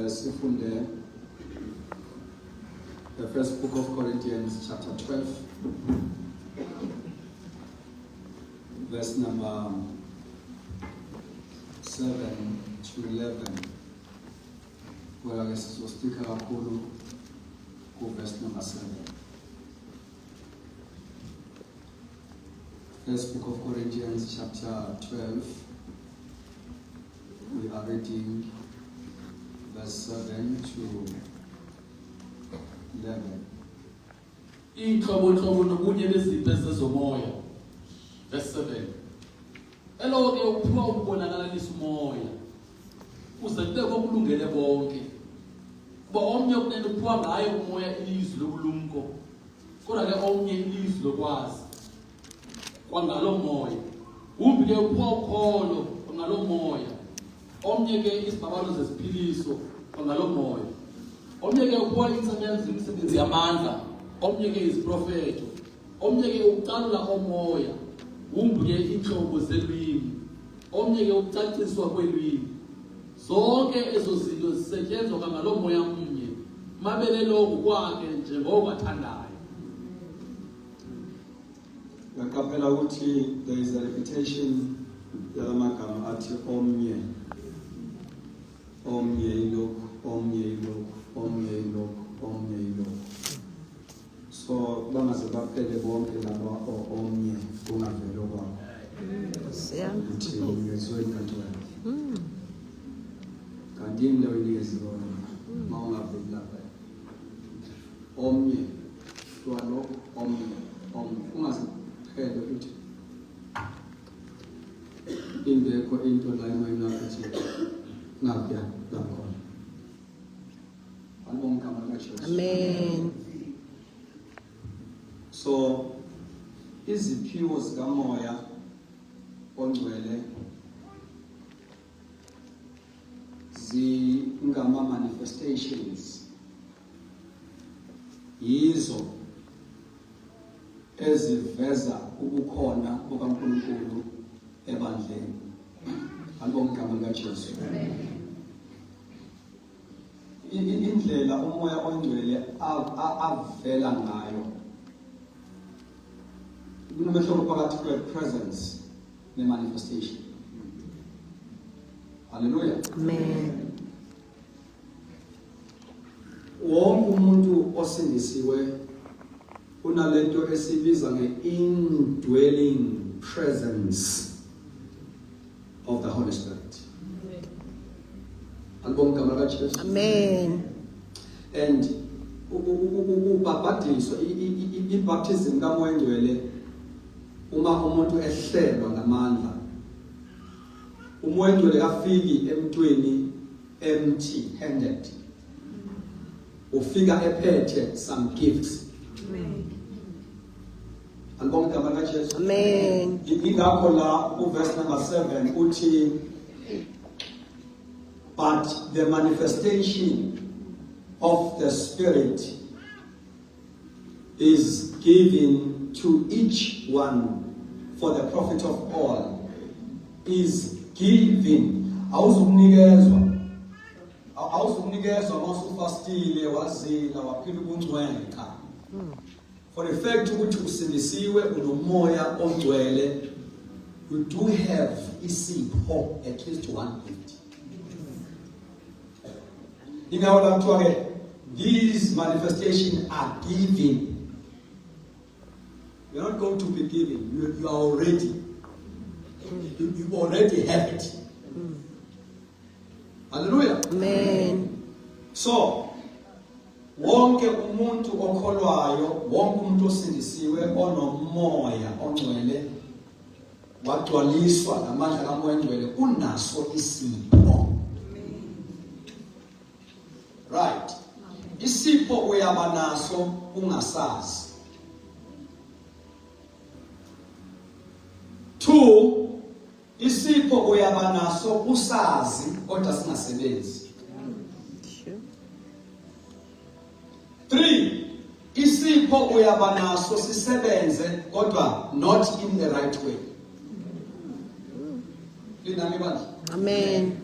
sifunde the first book of Corinthians, chapter 12, verse number 7 to 11. Where I guess we'll stick around verse number 7. First book of Corinthians, chapter 12. We are reading verse 7 to 11. Verse 7. Elo ke uphiwa ukubonakalisa umoya. Uze kube kokulungele bonke. Kuba omnye kunento uphiwa ngayo umoya ilizwi lobulumko. Kodwa ke omnye ilizwi lokwazi. Kwangalo moya. Umbi ke uphiwa ukholo kwangalo moya. Omnye ke izibabalo zesiphiliso kwangalo moya. Omnye ke uphiwa imisebenzi yamandla. Omnye ke iziprofeto. Omnye ke ukucalula omoya. Umbuye inhlobo zelwimi, omnye ke ukucaciswa kwelwimi. Zonke ezo zinto zisetshenzwa ngalo moya munye. Mabele lokho kwakhe njengoba athandayo. Ngakapela ukuthi there is a repetition yalamagama athi omnye. Omnye ilokhu, omnye ilokhu, omnye ilokhu, omnye ilokhu. So bangaze baphele bonke laba omnye kungavela kwabo. Ukuthi ngizwe kanti wena. Kanti imlo ilizibona mawungaveli lapha. Omnye kwalo omnye ungaze phele ukuthi indekho into la mayina ukuthi ngapha lakhona. Alibonke amagama kaJesu. Amen. So, iziphiwo zikamoya ongcwele zingama manifestations yizo eziveza ubukhona bukaNkulunkulu ebandleni. Alibonke igama likaJesu. Indlela umoya ongcwele avela ngayo kunomehluko phakathi kwe-presence ne-manifestation. Hallelujah. Amen. Wonke umuntu osindisiwe unalento esibiza nge-indwelling presence of the Holy Spirit. Alibonke igama likaJesu. Amen. And ubhabhadiswa i-baptism kamoya ongcwele uma umuntu ehlelwa ngamandla. Umoya ongcwele kafiki emntwini empty handed. Ufika ephethe some gifts. Amen. Alibonke igama likaJesu. Amen. Ingakho la verse number 7 uthi but the manifestation of the Spirit is given to each one for the profit of all. Is given. Awuzunikezwa mawusufastile wazila waphila ubungcwele cha. For the fact ukuthi usindisiwe unomoya ongcwele, you do have isipho at least 150. Ingawula kuthiwa ke these manifestations are given. You're not going to be given. You are already. You already have it. Hallelujah. Amen. So, wonke umuntu okholwayo, wonke umuntu osindisiwe onomoya ongcwele, wagcwaliswa ngamandla kamoya ongcwele, unaso isipho. Right. Isipho uyaba naso ungasazi. 2, isipho uyaba naso usazi kodwa singasebenzi. 3, isipho uyaba naso sisebenze kodwa not in the right way. Amen.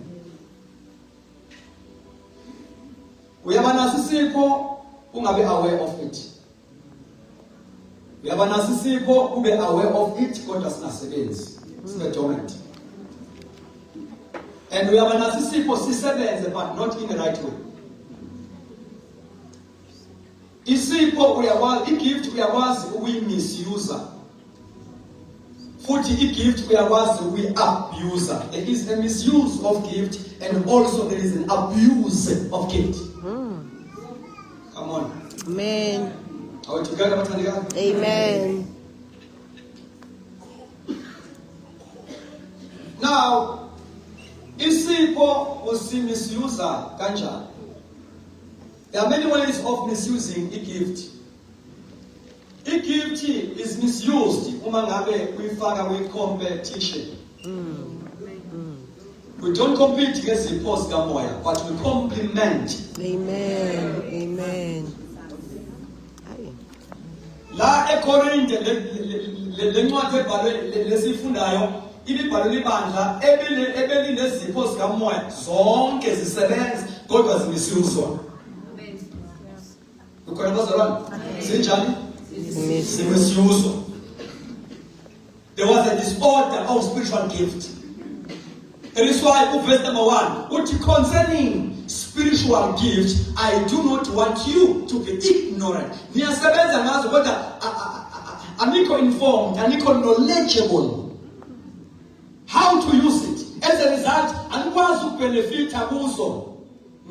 Uyaba naso isipho ungabe aware of it. Uyaba naso isipho ube aware of it kodwa singasebenzi. Sibe dormant. And uyaba naso isipho sisebenze but not in the right way. Isipho uyakwazi, igift uyakwazi ukuyimisuse. Futhi igift uyakwazi ukuyi-abuse. There is a misuse of gift and also there is an abuse of gift. Come on. Amen. Are we together, Mathandeka? Amen. Now, isipho usimisuse kanjani? There are many ways of misusing a gift. A gift is misused uma ngabe uyifaka kwi-competition. We don't compete against the post kamoya, but we complement. Amen. Amen. La eKorinte lencwadi ebhalwe lesifundayo ibibhalwe libandla ebelinezipho zikamoya zonke zisebenza kodwa zimisuzwa. Ukhona bazalwane? Sinjani? Zimisuzwa. There was a disorder of spiritual gift. That is why verse number 1, uthi concerning spiritual gift, I do not want you to be ignorant. Niyasebenza ngazo kodwa anikho informed, anikho knowledgeable how to use it. As a result, anikwazi ukubenefita kuzo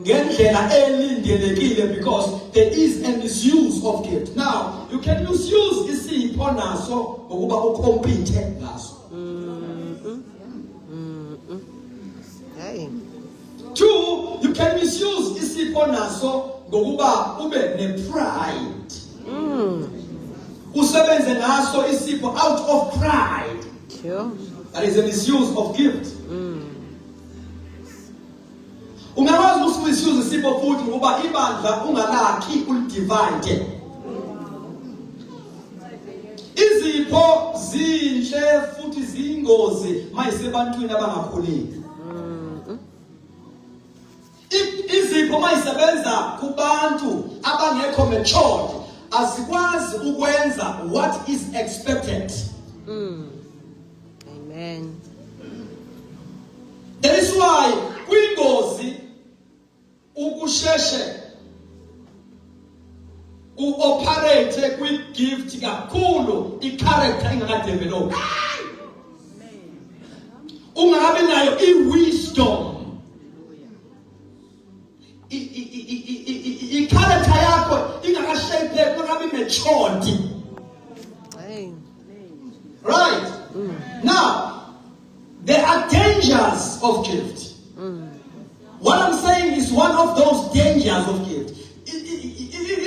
ngendlela elindelekile because there is a misuse of gift. Now, you can misuse isipho naso ngokuba ucompete ngaso. Two, you can misuse isipho naso ngokuba ube ne-pride. Usebenze ngaso isipho out of pride. Sure. That is a misuse of gift. Ungakwazi ukusmisuse isipho futhi ngoba ibandla ungalakhi ulidivide. Izipho zinhle futhi ziyingozi mayisebantwini abangakhuleki. Izipho mayisebenza kubantu abangekho matured azikwazi ukwenza what is expected. Amen. That is why kwingozi ukusheshe uoperate kwi-gift kakhulu i-character ingakadevelop. Ungabe nayo i-wisdom. I-character yakho ingakashapeki, ungabe matured. Right? Now, there are dangers of gift. What I'm saying is one of those dangers of gift.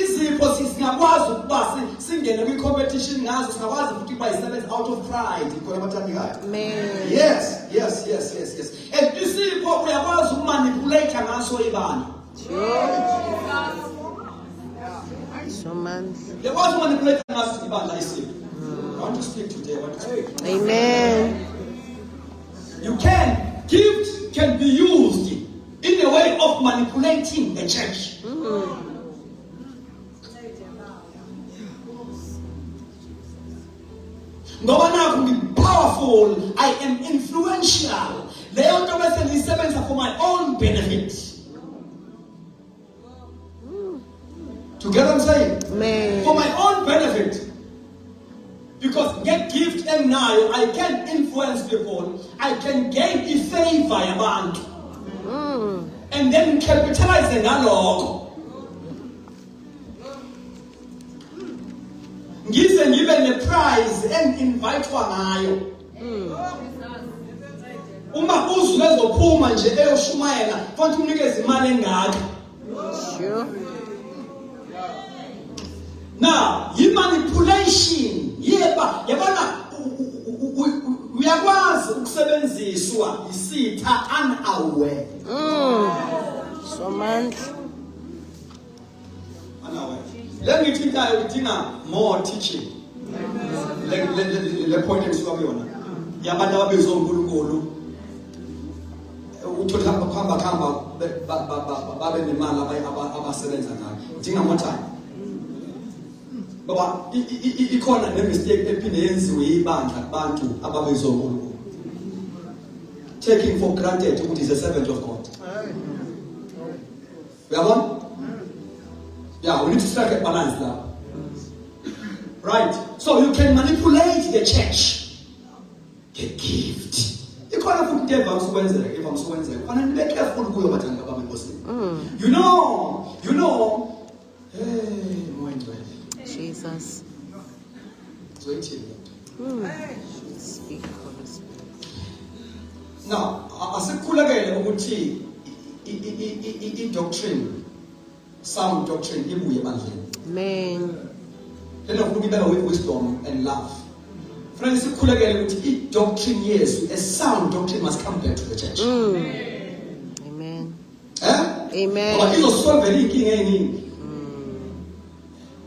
Izipho singakwazi ukuba singene kwi-competition ngazo, singakwazi futhi ukuba isebenza out of pride. Khona bathandekayo. Amen. Yes. And isipho uyakwazi ukumanipulate ngaso ibani. So man. Uyakwazi ukumanipulate ngaso ibani isipho. I want to speak today. Amen. Gift can be used in a way of manipulating the church. Ngoba nakho ngi-powerful, I am influential. Leyo nto bese ngisebenza for my own benefit. Together I'm saying? Amen. For my own benefit. Because get gift enginayo, I can influence people, I can gain a favor yabantu. And then capitalize ngalokho. Ngize ngibe ne-prize and-invitwa ngayo. Uma uzwe ezophuma nje eyoshumayela, fanele unikeze imali engaka. Sure. Now, manipulation, yabona uyakwazi ukusebenziswa isitha unaware. So man. Unaware. Let me idinga more teaching. Le point engisuka kuyona. Yabantu ababezwe uNkulunkulu. Uthola khamba babe nemali abasebenza ngayo njengamotshani ngoba ikhona nemistake ephinde yenziwe ibandla kubantu ababezwa uNkulunkulu taking for granted ukuthi is a servant of God. Uyabona? Yeah, we need to strike a balance now. Right? So you can manipulate the church. The gift. Ikhona futhi into evamsukwenza kufanele nibe careful kuyo bathanda bami enkosini. You know hey moya ngcwele. Jesus. Speak, Holy Spirit. Now, asikhulekele ukuthi i-doctrine, sound doctrine ibuye ebandleni. Amen. Then ukubeka with wisdom and love. Friends, sikhulekele ukuthi i-doctrine yesu, a sound doctrine must come back to the church. Amen. Amen. Amen. Izosolve inkinga eziningi.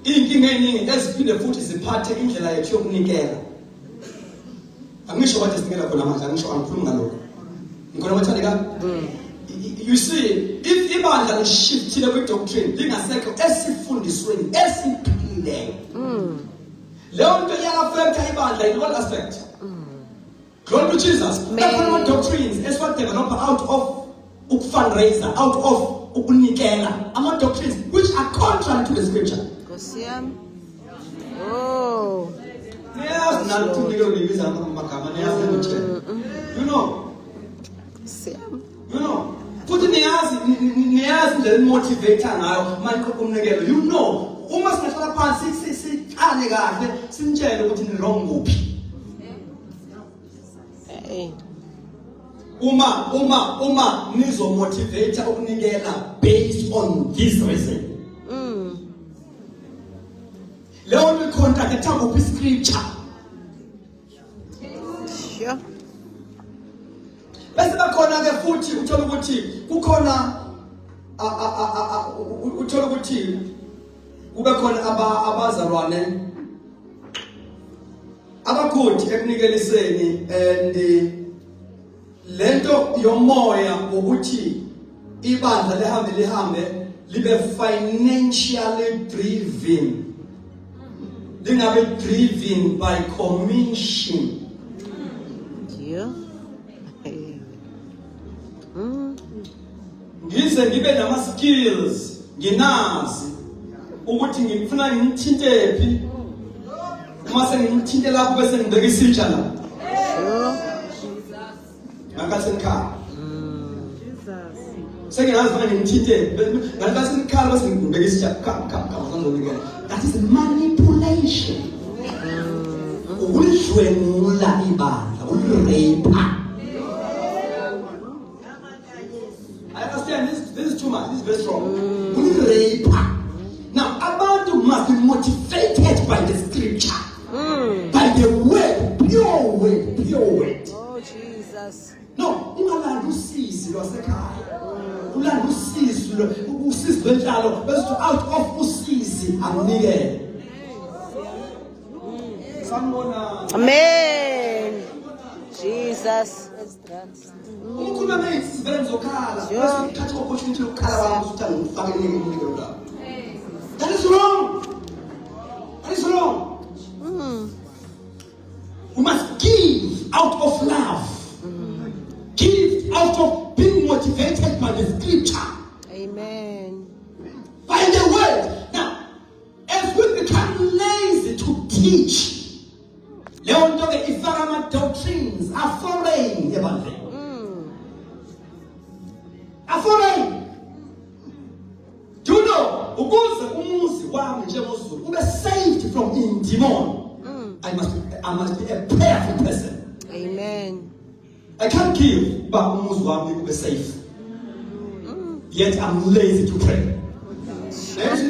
Inkinga eziningi eziphinde futhi ziphathe indlela yethu yokunikela. Angisho ukuthi sinikela khona manje, angisho angikhuluma ngalokho. Ngikona mathandeka? You see, if ibandla lishiftile kwi-doctrine lingasekho esifundisweni esiphilileyo. Leyo nto iyafecta ibandla in all aspects. Glory to Jesus. That's one doctrines esiwadevelopa out of fundraiser, out of ukunikela. Ama doctrines which are contrary to the scripture. Kosiam. Oh. Yes, not to nikela magama niyazi. You know. Kosiam. You know. Futhi niyazi nje motivator ngayo manje kumnikelo. You know. Uma singahlala phansi siqale kahle simtshele ukuthi ni wrong kuphi. Hey. Uma nizo motivator ukunikela based on this reason. Leyo ni contract kuphi scripture. Sure. Bese bakhona ke futhi uthola ukuthi kukhona uthola ukuthi kube khona abazalwane abakhodi ekunikeliseni and lento yomoya ukuthi ibandla lihambe libe financially driven, lingabe driven by commission. Yeah. Ngize ngibe nama skills nginazi ukuthi ngifuna ngimthinte phi uma sengimthinte lapho bese ngibeka isitsha la ngakathi ngikhaya sengiyazi manje ngimthinte ngakathi ngikhaya bese ngibeka isitsha ngizongibeka. That is manipulation. Ulidlwengula ibandla, ulirape. I understand this is too much. This is very strong. Rape. Now, abantu must be motivated by the scripture, by the word, pure word. Oh Jesus. No, ungalanda usisi lwasekhaya. Ulanda usisi lwenhlalo bese out of usisi akunikele. Amen. Jesus. Ukhuluma nathi sivele ngizokhala bese uthatha opportunity yokukhala wakho ukuthi ngifake nemnikelo lapho. That is wrong. That is wrong. We must give out of love. Give out of being motivated by the scripture. Amen. By the word. Now, as we become lazy to teach, the doctrines are foreign. Are foreign. Do you know? Ube saved from in demon. I must be a prayerful person. Amen. I can't give, but umuzi wami ube safe. Yet I'm lazy to pray. There's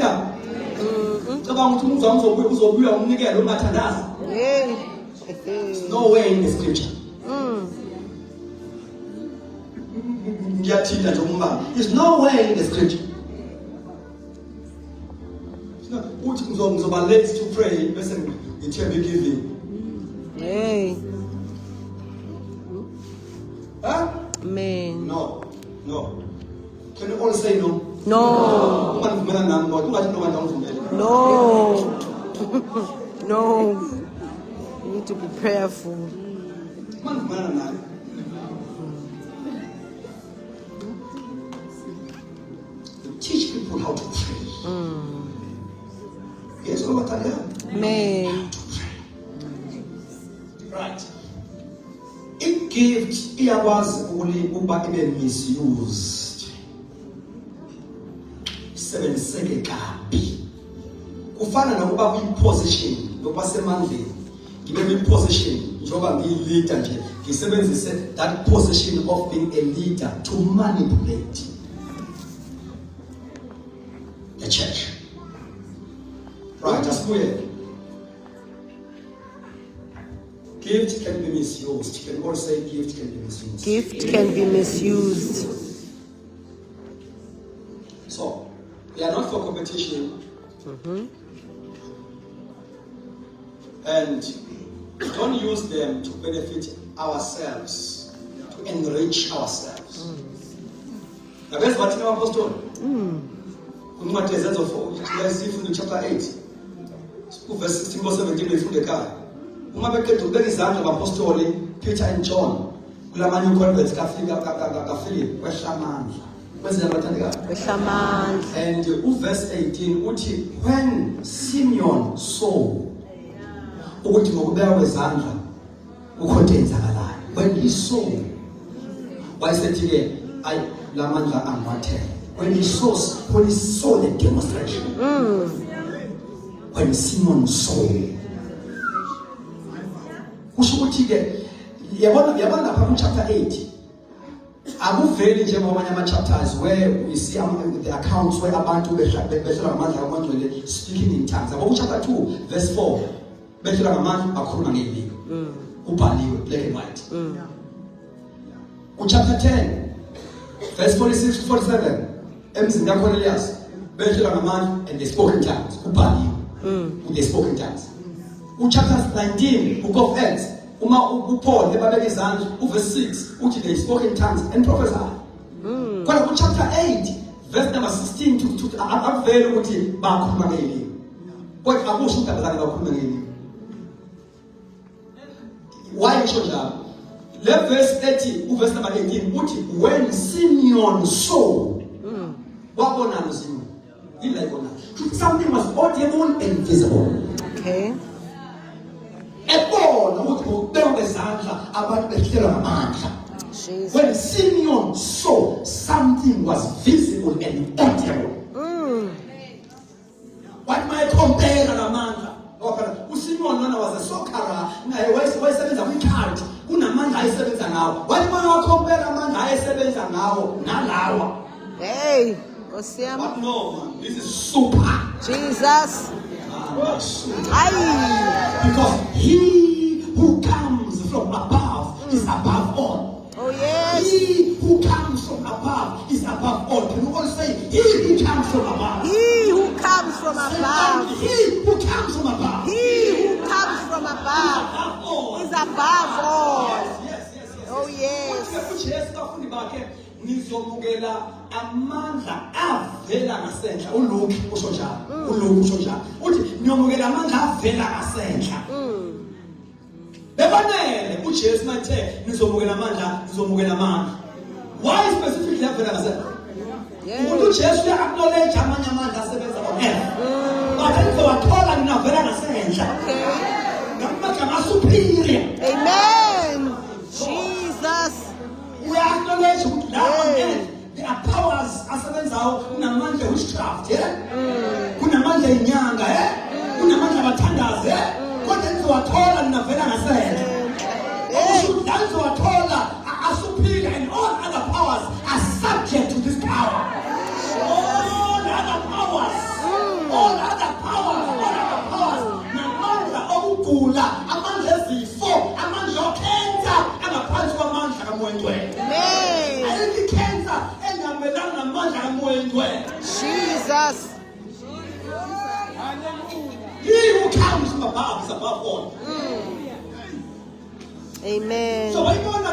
no way in the scripture. There's no way in the scripture. Lazy to pray. Listen, you tell me giving. Hey. Huh? Amen. No. Can you all say no? No. No. No. You need to be prayerful. You teach people how to pray. Yes, what I am. Amen. Right. It gift was only misused. Sebenziseke kabi. Kufana nokuba kwi-position yokuba semandleni. Ngibe kwi-position njengoba ngiyi-leader nje. Ngisebenzise that position of being a leader to manipulate the church. Right, asibuye. Gift can be misused. You can also say gift can be misused. Gift can be misused. So, they are not for competition. And don't use them to benefit ourselves, to enrich ourselves. Now, that's what the apostle. In chapter 8, verse 16 to 17, from the car. Uma beketu ubeka izandla abapostoli Peter and John kulamanye converts kafili kwehlamandla kwenze abathandekayo Kwehlamandla. and verse 18 uthi when Simeon saw ukuthi ngokubeka kwezandla ukhonto enzakalayo when he saw wayesethi ke ay lamandla angwathela when he saw the demonstration when Simeon saw kushukuthi ke yabona lapha chapter 8 akuveli njengoba amanye chapters where we see the accounts where abantu behlela ngamandla kaMangcwele speaking in tongues abo chapter 2 verse 4 behlela ngamandla akhuluma ngelimi ubhaliwe black and white chapter 10 verse 46 to 47 emzini kaCornelius behlela ngamandla and they spoke in tongues ubhaliwe they spoke in tongues chapter 19 book of Acts Paul ebabeka izandla verse 6 uthi they spoke in tongues and prophesied kodwa chapter 8 verse number 16 to akuvela ukuthi bakhuluma ngelimi kodwa akusho ukuthi abazali bakhuluma ngelimi why ngisho njalo le verse 30 verse number 18 uthi when Simeon saw wabona Simeon ila ibona something was audible and visible. Okay. When Simeon saw, something was visible and audible. What might compare Amanda? Simeon was a soccer, wayesebenza kwi-card kunamandla ayesebenza ngawo. What might compare Amanda ayesebenza ngawo nalawa? Hey, But no, man, this is super. Jesus. Because he who comes from above is above all. Oh yes. He who comes from above is above all. Can you all say he who comes from above? He who comes from above. He who comes from above. He who comes from above is above all. Yes. Oh yes. Nizomukela amandla avela ngasendla uLuke usho njalo uthi niyomukela amandla avela ngasendla bebanele uJesu mathe nizomukela amandla why specifically avela ngasendla uJesu uya-acknowledge amanye amandla asebenza on earth but nizowathola ninavela ngasendla ngamagama superior. Amen. Jesus. We acknowledge there are powers asebenzayo kunamandla witchcraft kunamandla inyanga kunamandla abathandazi kodwa nizowathola ninavela ngasendla nizowathola asuperior and all other powers are subject to this power. All other powers namandla okugula amandla ezifo amandla okhenza angaphansi kwamandla kaMoyengcwele. Jesus. He who comes from above is above all. Amen. So when you want to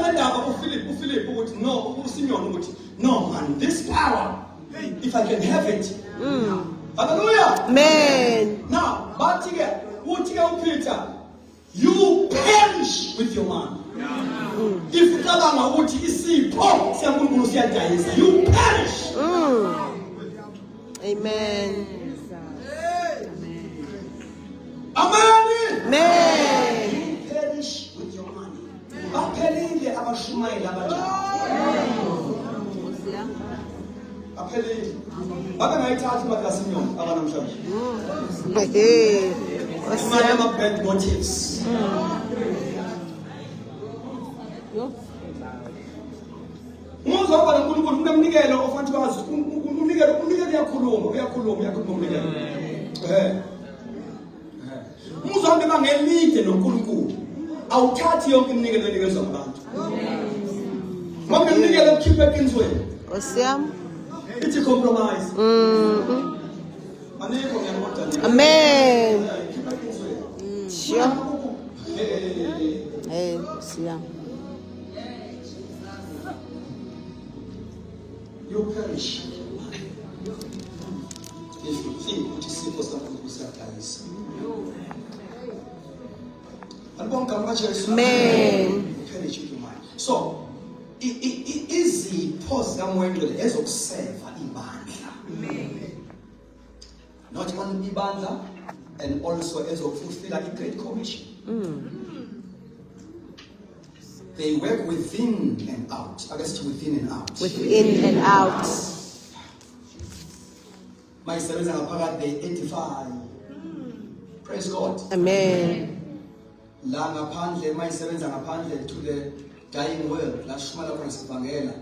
Philip would no, Simeon would no man, this power if I can have it. Hallelujah. Amen. Now, Peter, you perish with your man. If you perish. Amen. Amen. Amen. You perish with your money. Baphelile abashumayeli abanjalo. Baphelile. Babengayithathi imali kaSimyoni abanamhlanje. Imali ama-bank motives. Umuzwa wabala uNkulunkulu kunemnikelo ofanele wazi umnikelo uyakhuluma umnikelo. Umuzwa wami bangelide noNkulunkulu. Awuthathi yonke iminikelo enikezwa abantu. Ngoba iminikelo ukukhipha eqinisweni. Osiyam. It's a compromise. Amen. Sure. Hey, Osiyam. You perish if you think what is simple something to sacrifice. Amen. Perish with your mind. So, izipho zikaMwendwele ezokuseva ibandla. Not only ibandla, and also ezokufulfill a great commission. They work within and out. I guess within and out. Within and out. My servants are part they edify. Praise God. Amen. La ngaphandle, my servants are ngaphandle to the dying world. La shumala kwesivangela.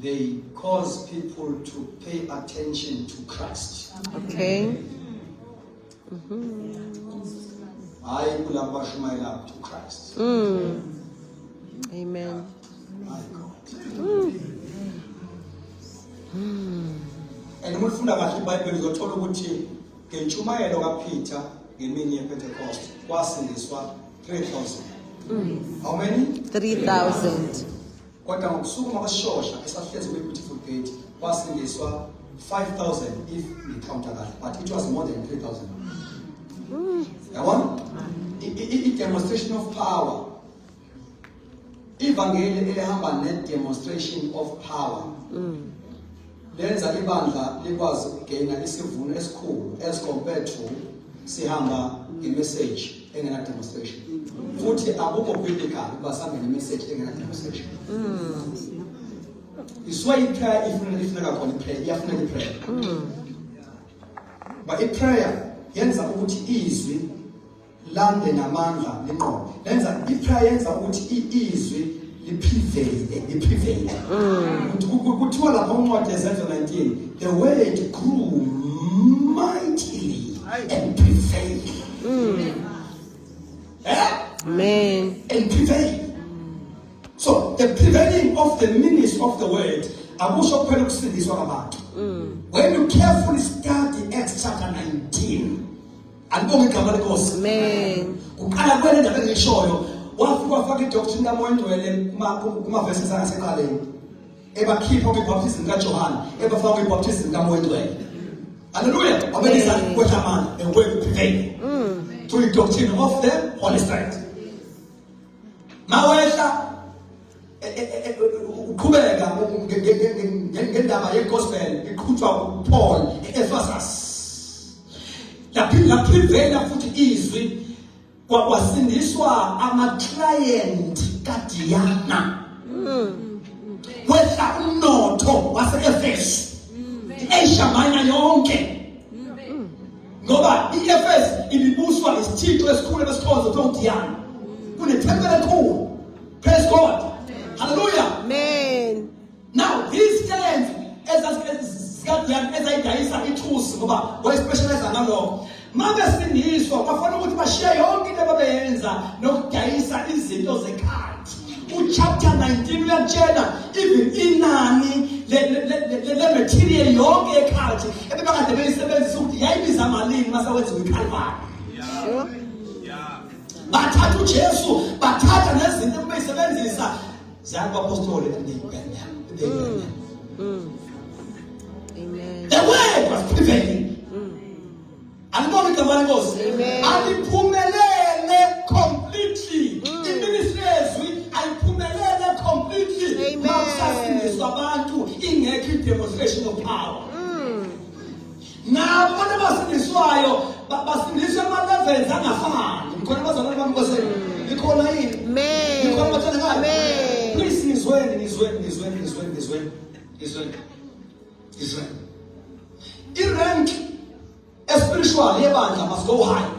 They cause people to pay attention to Christ. Okay. I kulamba shumaila to Christ. Amen. My God. And umufunda kahle iBhayibheli uzothola ukuthi ngentshumayelo kaPeter ngemini yePentecost kwasindiswa 3,000. How many? 3,000. Kodwa ngokusukuma kwashosha esahlezi kwi-Beautiful Gate kwasindiswa 5,000 if we count kahle, but it was more than 3,000. Yabona? I-demonstration of power. Ivangeli elihamba ne-demonstration of power. Lenza ibandla likwazi ukugaina isivuno esikhulu as compared to sihamba nge-message engena demonstration. Futhi akukho biblical ukuba sihambe nge-message engena demonstration. Iswa i-prayer ifuneka khona i-prayer, iyafuneka i-prayer. But i-prayer yenza ukuthi izwi lande namandla linqobe. Lenza i-prayer yenza ukuthi izwi liprevail. Kuthiwa lapha uncwadi Ezekiel 19, the word grew mightily and prevailed. Amen. And prevail. So the prevailing of the meanings of the word, akusho kuphela ukusindiswa kwabantu. When you carefully study Acts chapter 19, andibonge igama lenkosi. Amen. Kuqala kwele ndaba engishoyo, wafaka idoctrine kaMwendwele kuma verses angaseqaleni. Ebakhipha kwibaptism kaJohane, ebafaka kwibaptism kaMwendwele. Hallelujah. Abelisa kwethamana and word prevail. To the doctrine of the Holy Spirit. Mawehla uqhubeka ngendaba yegospel iqhutshwa uPaul eEphesus. La prevail futhi izwi kwasindiswa ama-client kaDiana. Wehla umnotho wase-Efesu. I-Asia Minor yonke. Ngoba i-Efesu ibibuswa isithixo esikhulu esikhonzo uDiana. Kunethempeli enkulu. Praise God. Hallelujah. Amen. Now these clients ezayidayisa ithusi ngoba wayespecialize ngalokho. Mabesindiswa kwafanele ukuthi bashiye yonke into ababeyenza nokudayisa izinto zekhathi. Chapter 19 uyatshela even inani le material yonke ekhathi ebebekade beyisebenzisa ukuthi yayibiza malini masawenziwe iCalvary. Sure. Bathatha uJesu bathatha nezinto ebeyisebenzisa zakwaapostoli and they Amen. The word was prevailing. Anibona igama lenkosi. Amen. Aliphumelele completely. Iministry yezwi ayiphumelele completely. Amen. Mawusasindiswa abantu ingekho i-demonstration of power. Nabo abantu abasindiswayo basindiswa ama-levels angafani. Nikhona abazalwane bami nkosini? Nikhona yini? Amen. Nikhona abathanda ngayo? Amen. Please ngizweni. I-rank spiritual yebandla must go high.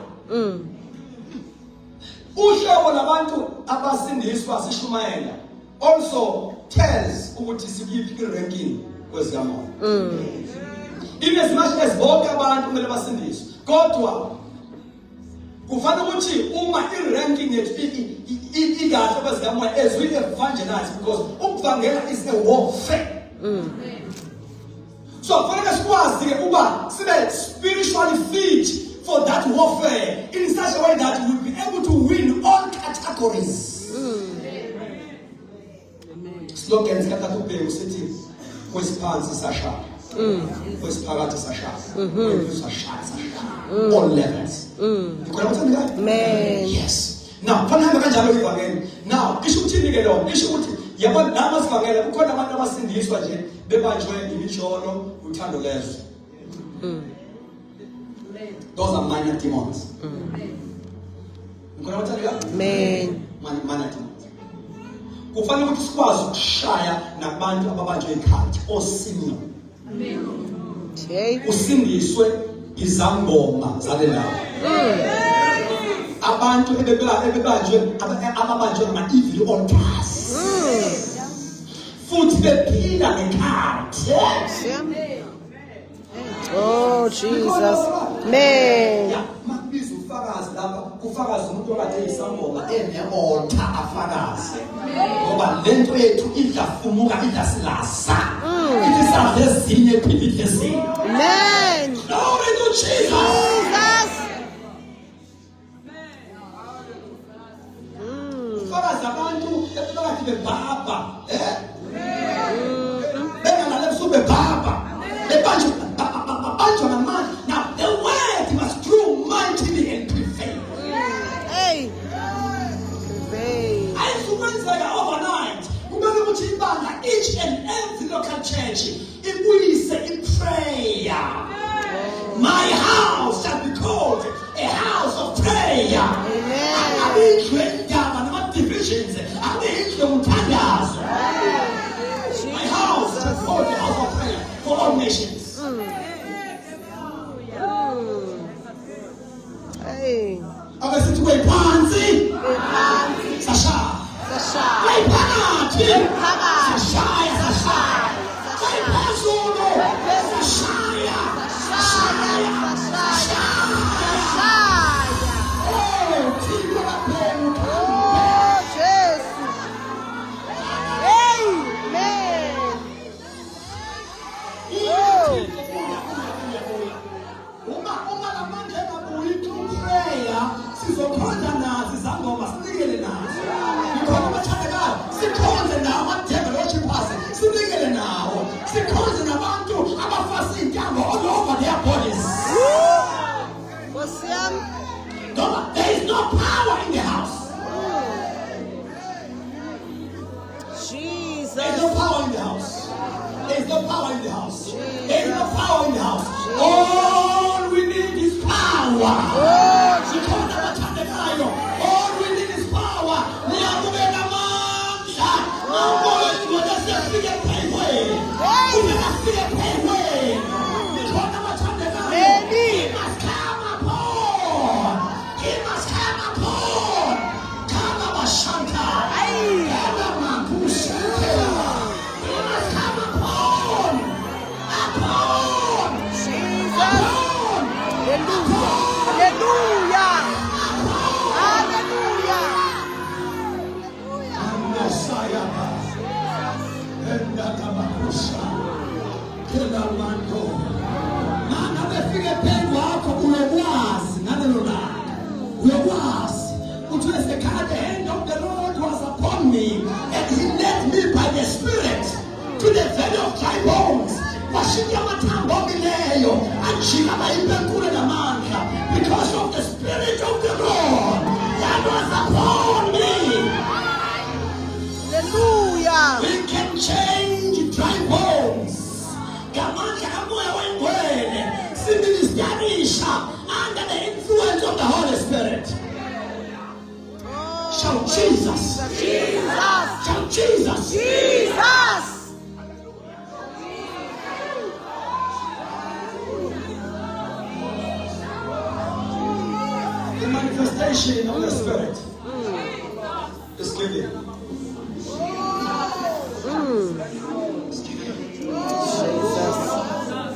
Uhlobo labantu abasindiswa sishumayela also tells ukuthi sikuphi i-ranking kwezikamoya. In as much as bonke abantu kumele basindiswe, kodwa kufanele ukuthi uma i-ranking yethu ikahle kwezikamoya as we evangelize, because ukuvangela is a warfare. So kufanele sikwazi ukuba sibe spiritually fit for that warfare in such a way that we'll be able to win all categories. Slogans kathathu ubheke usithi kwesiphansi sashaya, kwesiphakathi sashaya, sashaya, all levels. Nikhona ukuthi Amen. yes. Now kufanele kanjalo ivangeli. Now isho ukuthini ke lo? Isho ukuthi yabona nama sivangela kukhona abantu abasindiswa nje bebanjwe imijolo uthando lezwe. Those are minor demons. Nikhona ukuthi Amen. minor demons. Kufanele ukuthi sikwazi ukushaya nabantu ababanjwe ikhathi osimo. Usindiswe izangoma zale ndawo. Abantu ebebanjwe ama-evil altars. Futhi bephila ngekhathi. Oh Jesus. Amen. Makubiza ufakazi lapha, ufakazi umuntu okade isangoma ene-altar afakazi. Ngoba lento yethu idlafumuka idlasilasa. Ithi sadle ezinye iphinde ezinye. Amen. Glory to Jesus. Jesus. Ufakazi abantu ebekade bebhabha. Bengalale ebusuku bebhabha. Bebanjwe namandla. Now the word must grow mightily and prevail. Hey. Prevail. Ayisukwenzeka overnight. Kumele ukuthi ibandla each and every local church ibuyise i-prayer. My house shall be called a house of prayer. Amen. Abiyindlu indaba nama-divisions. Abiyindlu umthandazo. My house shall be called a house of prayer for all nations. Hey. Ake sithi kwephansi Phansi. sashaya. Sashaya. Kweyphakathi Phakathi. sashaya. Kweyphezulu sashaya. Oh, Thixo kaPhelo. Oh, Jesus. Amen. Oh. Uma lamandla engabuyi prayer sizokhonza nazo izangoma sinikele nazo. Ngikhona abathandekayo sikhonze nawo amadembe worshipers sinikele nawo. Sikhonze nabantu abafasa intambo all over their bodies. No, there is no power in the house. Jesus. There is no power in the house. There is no power in the house. There is no power in the house. All we need is power. Sikhona abathandekayo. All we need is power. Niyakubeka amandla. Mawubona ukuthi siyafika ephayweni. Siyafika ephayweni. Sikhona abathandekayo. He must come upon. He must come upon. Come abashanta. Come mapusha. He must come upon. Upon. Jesus. Hallelujah. Hallelujah. Messiah. Endakabakusha. Kila mando. Nana befike phendu wakho uyokwazi ngalelo langa. Uyokwazi. Uthi the hand of the Lord was upon me and he led me by the Spirit to the valley of dry bones. Because of the Spirit of the Lord that was upon me. Hallelujah. We can change dry bones. Under the influence of the Holy Spirit. Shout Jesus. Jesus. Shout Jesus. Jesus. The manifestation of the Spirit is giving.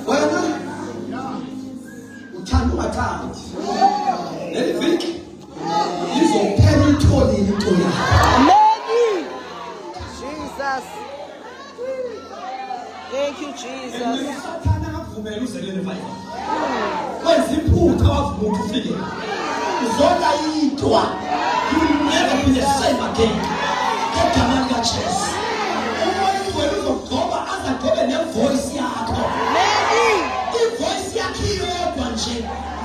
Wena uthanda ungathandi leli viki izophela itholi into yakho. Amen. Jesus. Thank you, Jesus. Usathana akuvumela uze le revival. Wenza iphutha wavuma ukuthi ufike. Uzolayitwa. You will never be the same again. Egamani kaJesu. Umoya uzogoba azagobe nevoice yakho. Ivoice yakho iyodwa nje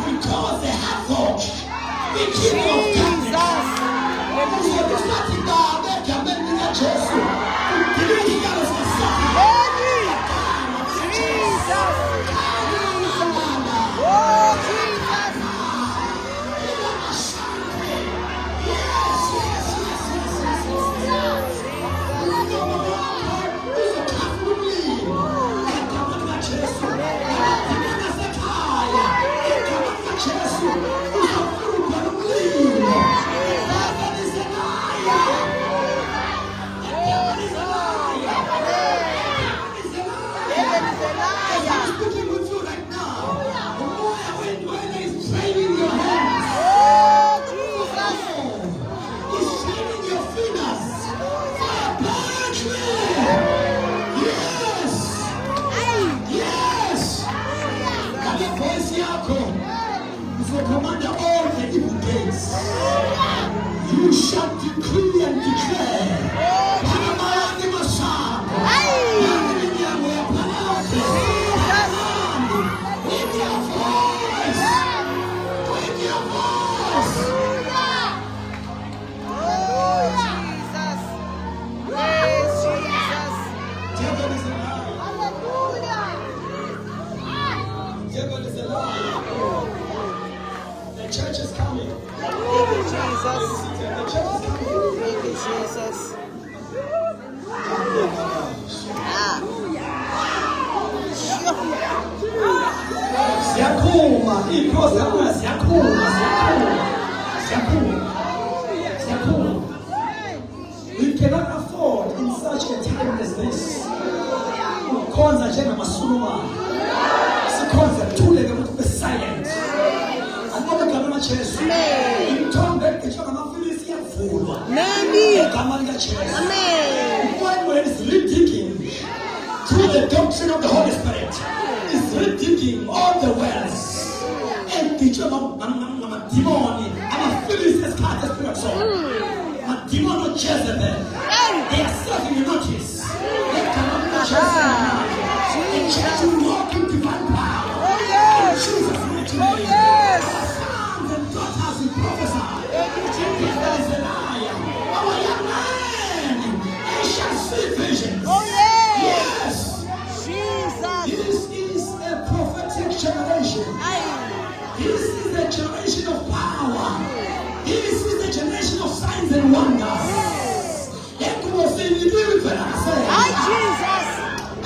will cause a havoc. We keep your darkness. Uzokusathi baba egamani kaJesu. Udilike ngalo sasana. You shall decree and declare. With your voice. With your voice. Devil is a liar. Devil is a liar. The church is coming. Thank you, Jesus. The church is coming. Thank you, Jesus. Siyakhuma, inkosi yakho siyakhuma. We cannot afford in such a time as this. Ukukhonza njengamaSulumane. Sikhonza thuleke ukuthi ube silent. Angoba igama laJesu. Imithombo egcitshwa ngamafilisi iyavulwa. Igama likaJesu. When is redigging through the doctrine of the Holy Spirit, is redigging all the wells. And teach about demoni, amafilisi esikhathi espiritual. Demon of Jezebel. They are serving a notice. They cannot be The church will walk in divine power. In Jesus' mighty name. Sons and daughters will prophesy. The devil is a liar. Our young man, they shall see visions. Yes. This is a prophetic generation. This is a generation of power. This is the generation of signs and wonders.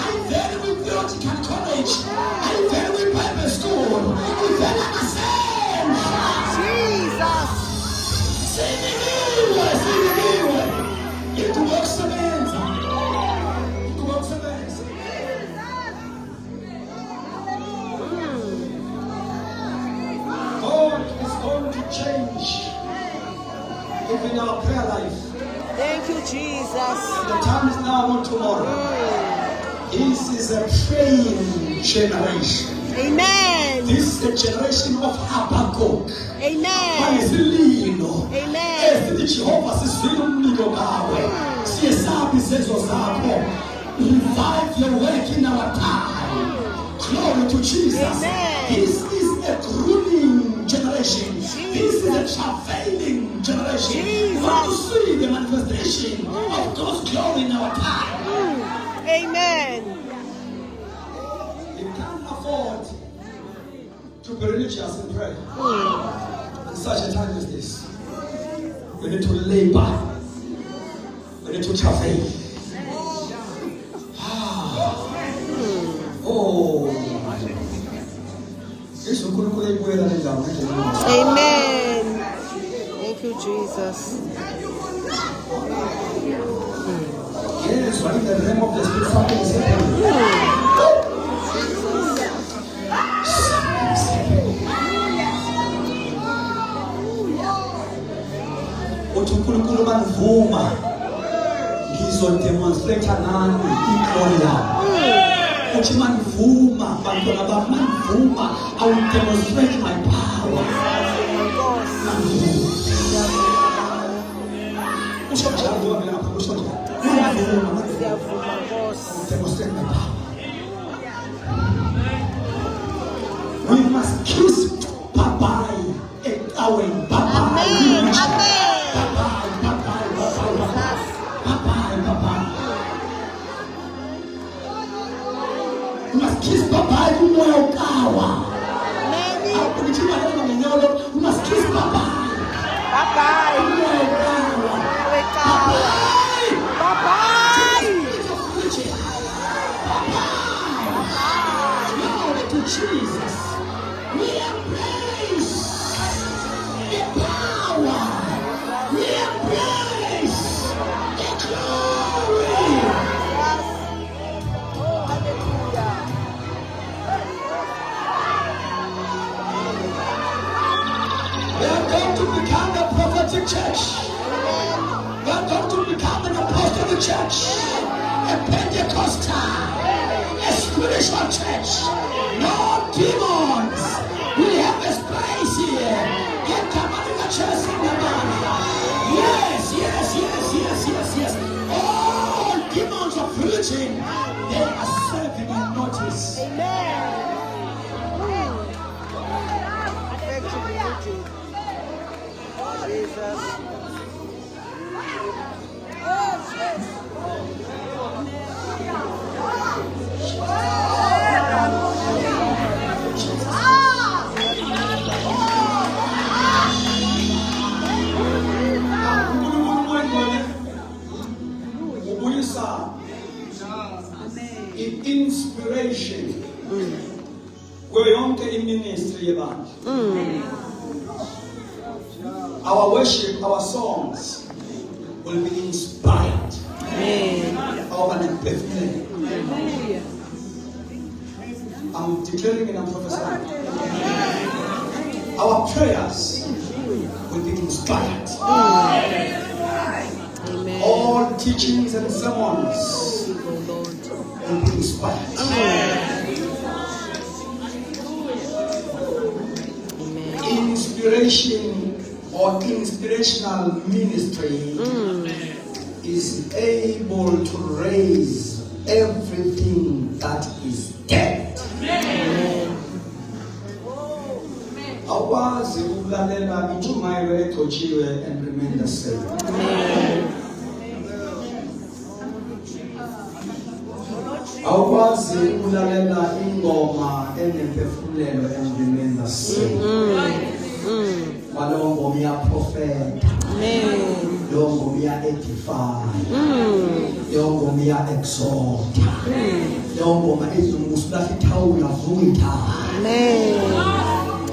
I'm there with theological college. I'm there with Bible school. You can understand. It works again. It works again. God is going to change even our prayer life. Thank you, Jesus. The time is now, not tomorrow. This is a praying generation. Amen. This is the generation of Habakkuk. Amen. Amen. Revive your work in our time. Glory to Jesus. Amen. This is a grooming generation. This is a travailing generation. We want to see the manifestation of God's glory in our time. Amen. You can't afford to be religious and pray in such a time as this. We need to labor. We need to travail. Oh. Amen. Thank you, Jesus. Yes, but in the realm of the spirit, something is happening. uNkulunkulu manivuma ngizodemonstrate nani ikhono lami. Uthi manivuma bantwana bami manivuma I will demonstrate my power. Demonstrate my power. We must kiss bye-bye our bye-bye. We must kiss bye-bye umoya ukawa. We must kiss bye-bye. Bye-bye. Umoya ukawa. Bye-bye. Glory to Jesus. We embrace the power. We embrace the glory. We are going to become the prophetic church. We are going to become an apostolic church, a Pentecostal, a spiritual church. No demons. We have a space here. Get Tamarika church in the body. Yes. All demons of preaching, they are serving a notice. Jesus. Inspiration. We're on the ministry about. Our worship, our songs will be inspired. I'm declaring and I'm prophesying. Our prayers will be inspired. All teachings and sermons will be inspired. Inspiration or inspirational ministry is able to raise everything that is dead. Awazi ukulalela intshumayelo egcotshiwe and remain the same. Awazi ukulalela ingoma enemphefumulelo and remain the same. Walongo miya prophet. Longo miya edify. Longo miya exalt. Longo ma ezungusula ithawula vuita.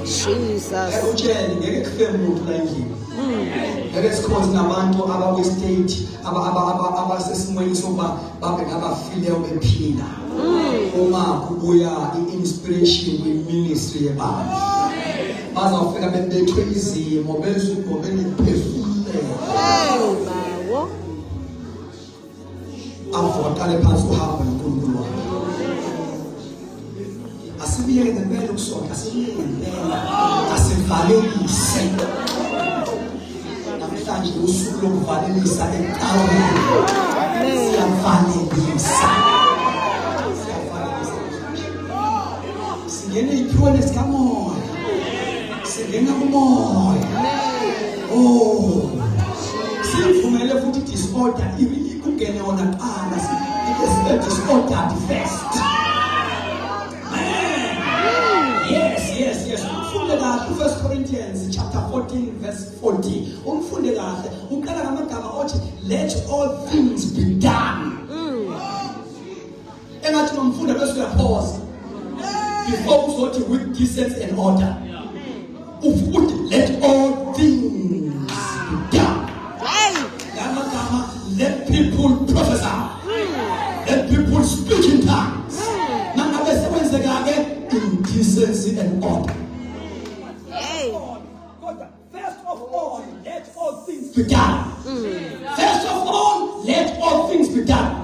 Jesus. Ekutsheni ngeke kufe umuntu la endlini. Ngeke sikhonze nabantu abakwi state abasesimweni sokuba babe ngabafile bephila. Uma kubuya i-inspiration kwi-ministry yebandla. Bazawufika bethwe izimo benephefumulelo. Avotale phansi uhambe noNkulunkulu wakhe. Asibiyeke ngempela ukusonta, asibiyeke ngempela, asivalelise. Namhlanje usuku lokuvalelisa eqawini. Siyavalelisa. singene i-pureness kamoya, singena kumoya. Oh, sivumele futhi disorder ikungene yona kuqala, sibe disordered first. Yes. Umfunde kahle 1 Corinthians chapter 14 verse 40. Umfunde kahle. Uqala ngamagama othi let all things be done. Engathi nomfunda bese uyaphosa. Before uzothi with decency and order. Ufuthi let all things be done. Ngamagama let people prophesy. Let people speak in tongues. Nangabe sekwenzeka ke in decency and order. First of all, let all things be done. First of all, let all things be done.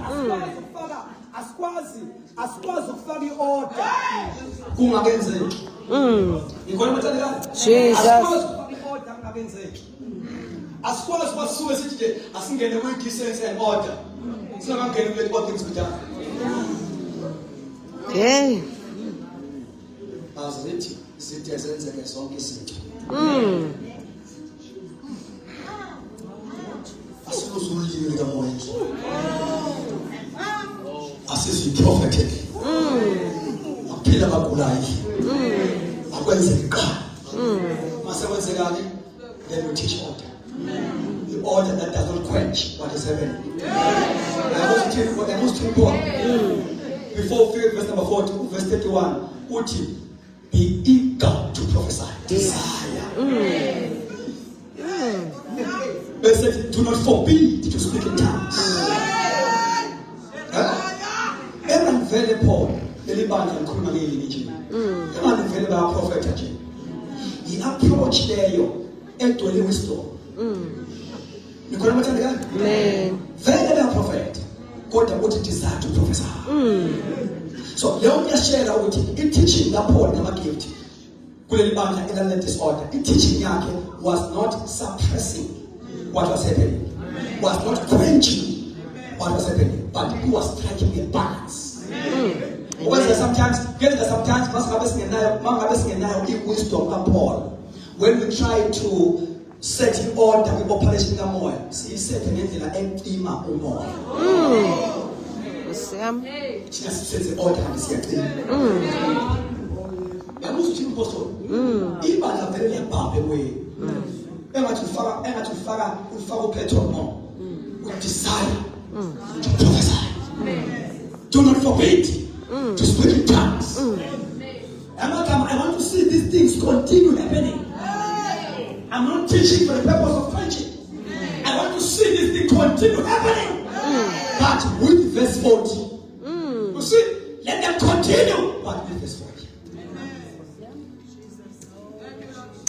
Asikwazi ukufaka i-order kungakenzeki. Ngikho mathandekayo. Jesus. Asikwazi ukufaka i-order kungakenzeki. Asikwazi kwasuke sithi nje asingene kwi-decency and order. Singakangeni let all things be done. Hey. Azithi sithi senzeke sonke izinto. Asikuzulile kamoya. Asiziprophetic. Aphila bagulayo. Akwenzeke qha. Mase kwenzeka ke then we teach order. The order that does not quench what is happening. I must take one. Before verse number 40, verse 31, uthi be eager to prophesy. Desire. They said, do not forbid to speak in tongues. Eman vele Paul, elibanda likhuluma ngelinye nje. Eman vele ba prophet nje. I-approach leyo egcwele wisdom. Nikhona mathandekayo? Amen. Vele ba prophet, kodwa uthi desire to prophesy. So leyo kuyashela ukuthi i-teaching kaPaul ngama-gift kuleli bandla elale disorder, i-teaching yakhe was not suppressing what was happening, was not quenching what was happening, but he was striking a balance. Because sometimes mangabe singenayo i-wisdom kaPaul, when we try to set in order i-operation kamoya, siyisethe ngendlela eqima umoya. Sam. Thina sisenze order ngesiyaqina. Yabuza uthi imposto. Ibala vele liyabhabha ewe. Engathi ufaka upetrol no. We desire to prophesy. Do not forbid to speak in tongues. I want to see these things continue happening. I'm not teaching for the purpose of preaching. I want to see this thing continue happening. But with verse 40. You see, let them continue. But with verse 40.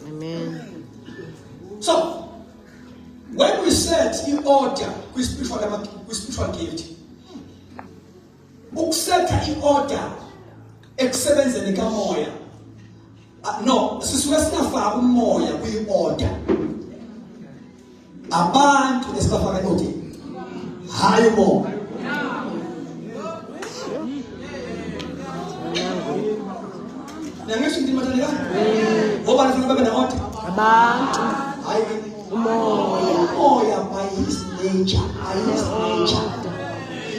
Amen. So, when we set in order with spiritual gift, ukusetha in order ekusebenzeni kamoya. No, sisuke singafaka umoya kwi-order. Abantu esibafaka i-order. Hayi mo. Nangisho ndimathandeka. Ngoba nifuna babe na-order. Abantu. Hayi umoya by his nature,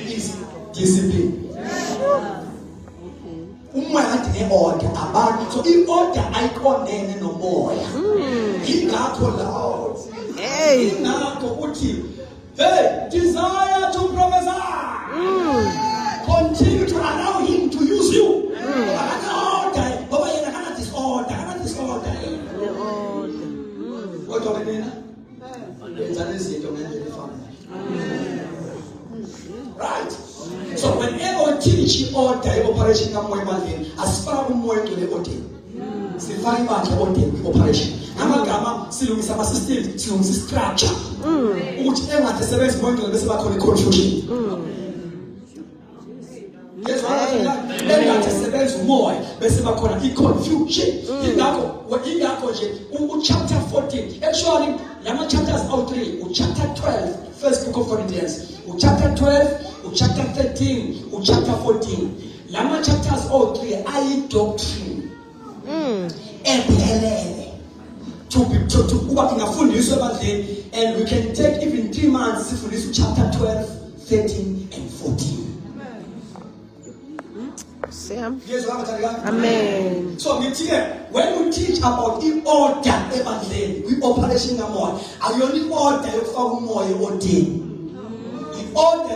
is discipline. Umoya adinge order abantu, so i-order ayiqondene nomoya. Ingakho lawo. Ingakho uthi, hey, desire to prophesy. Continue to allow him to use you. Baba yena kana disorder. Kodwa mina yenza izinto ngendlela efanele. Right. So whenever we teach order operation kamoya emandleni, asifaka umoya ngene order. Sifaka imandla order operation. Amagama silungisa ama systems, silungisa structure. Ukuthi engathi sebenza umoya bese bakhona confusion. Yes, engathi sebenza umoya bese bakhona i-confusion. Ingakho nje chapter 14 actually lama chapters out 3 chapter 12 first book of Corinthians chapter 12 chapter 13 chapter 14 lama chapters all 3 are doctrine kuba ingafundiswa ebandleni, and we can take even 3 months sifundisa chapter 12, 13 and 14. Sam. Yes, Amen. So when we teach about the order ebandleni, we operation kamoya, ayoni order yokufaka umoya odini. Order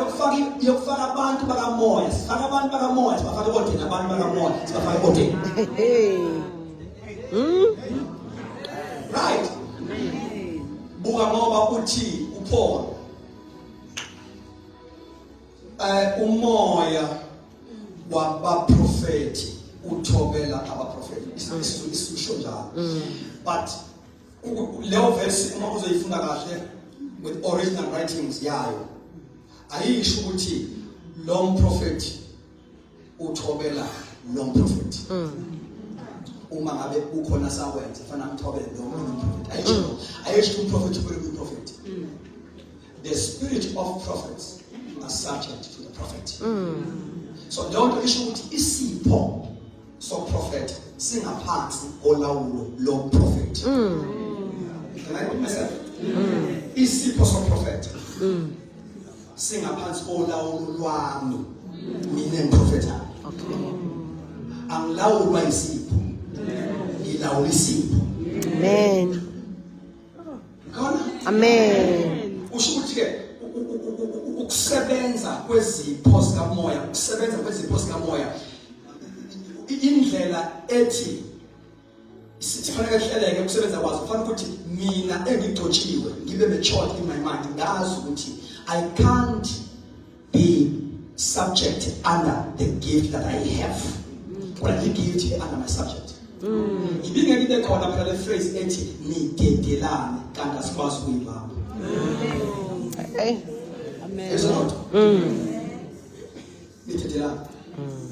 yokufaka abantu bakamoya, sifaka abantu bakamoya, sibafaka odini, abantu bakamoya, sibafaka odini. Right? Buka ngoba uthi uPaul umoya wabaprofeti uthobela abaprofeti isisho njalo. But leyo verse uma uzoyifunda kahle with original writings yayo ayisho ukuthi lo mprofeti uthobela lo mprofeti. Uma ngabe ukhona sawenza fana mthobele lo mprofeti. Ayisho umprofeti uthobela umprofeti. The spirit of prophets are subject to the prophet. So don't issue ukuthi isipho so prophet singaphansi olawulo lo prophet. Can I put myself? Isipho so prophet singaphansi olawulo lwami mina prophet. Okay. Angilawulwa isipho. Ngilawula isipho. Amen. Amen. Usho ukuthi ke ukusebenza kwezipho zikamoya, ukusebenza kwezipho zikamoya indlela ethi sithi fanele kuhleleke ukusebenza kwazo, kufanele ukuthi mina engigcotshiwe ngibe matured in my mind, ngazi ukuthi I can't be subject under the gift that I have, but the gift is under my subject. Ibingeke ibe khona phela le phrase ethi nidedelane kanti asikwazi ukuyibamba. Is it not? Nidedelane.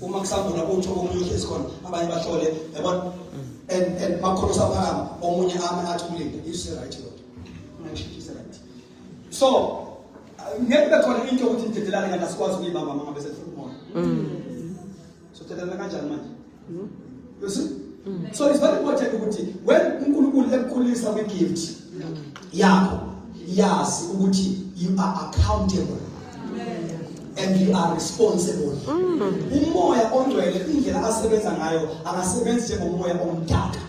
Uma kusambula utho omunye esikhona abanye bahlole yabona and makhono saphakama omunye ame athi umlinde is right Lord. Ngishilo is right. So ngeke bekhona into ukuthi nidedelane kanti asikwazi ukuyibamba mama bese football. So dedelana kanjani manje? You see? So it's very important ukuthi when uNkulunkulu ekukhulisa kwi gift yakho yazi ukuthi you are accountable and you are responsible. Umoya ongcwele indlela asebenza ngayo akasebenzi njengomoya omdaka.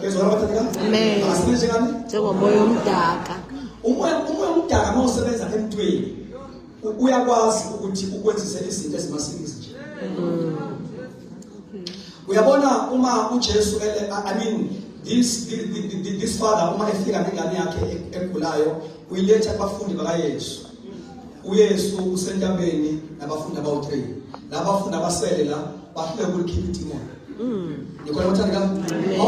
Kezona bathanda? Amen. Akasebenzi njengani? Njengomoya omdaka. Umoya omdaka mawusebenza emntwini uyakwazi ukuthi ukwenzise izinto ezimasikisi nje. Uyabona uma uJesu this father uma efika nengane yakhe egulayo uyiletha abafundi bakaYesu. uYesu usentabeni nabafundi abawu3. Labafundi abasele la bahlule ukukhipha idemon. Nikona bathanda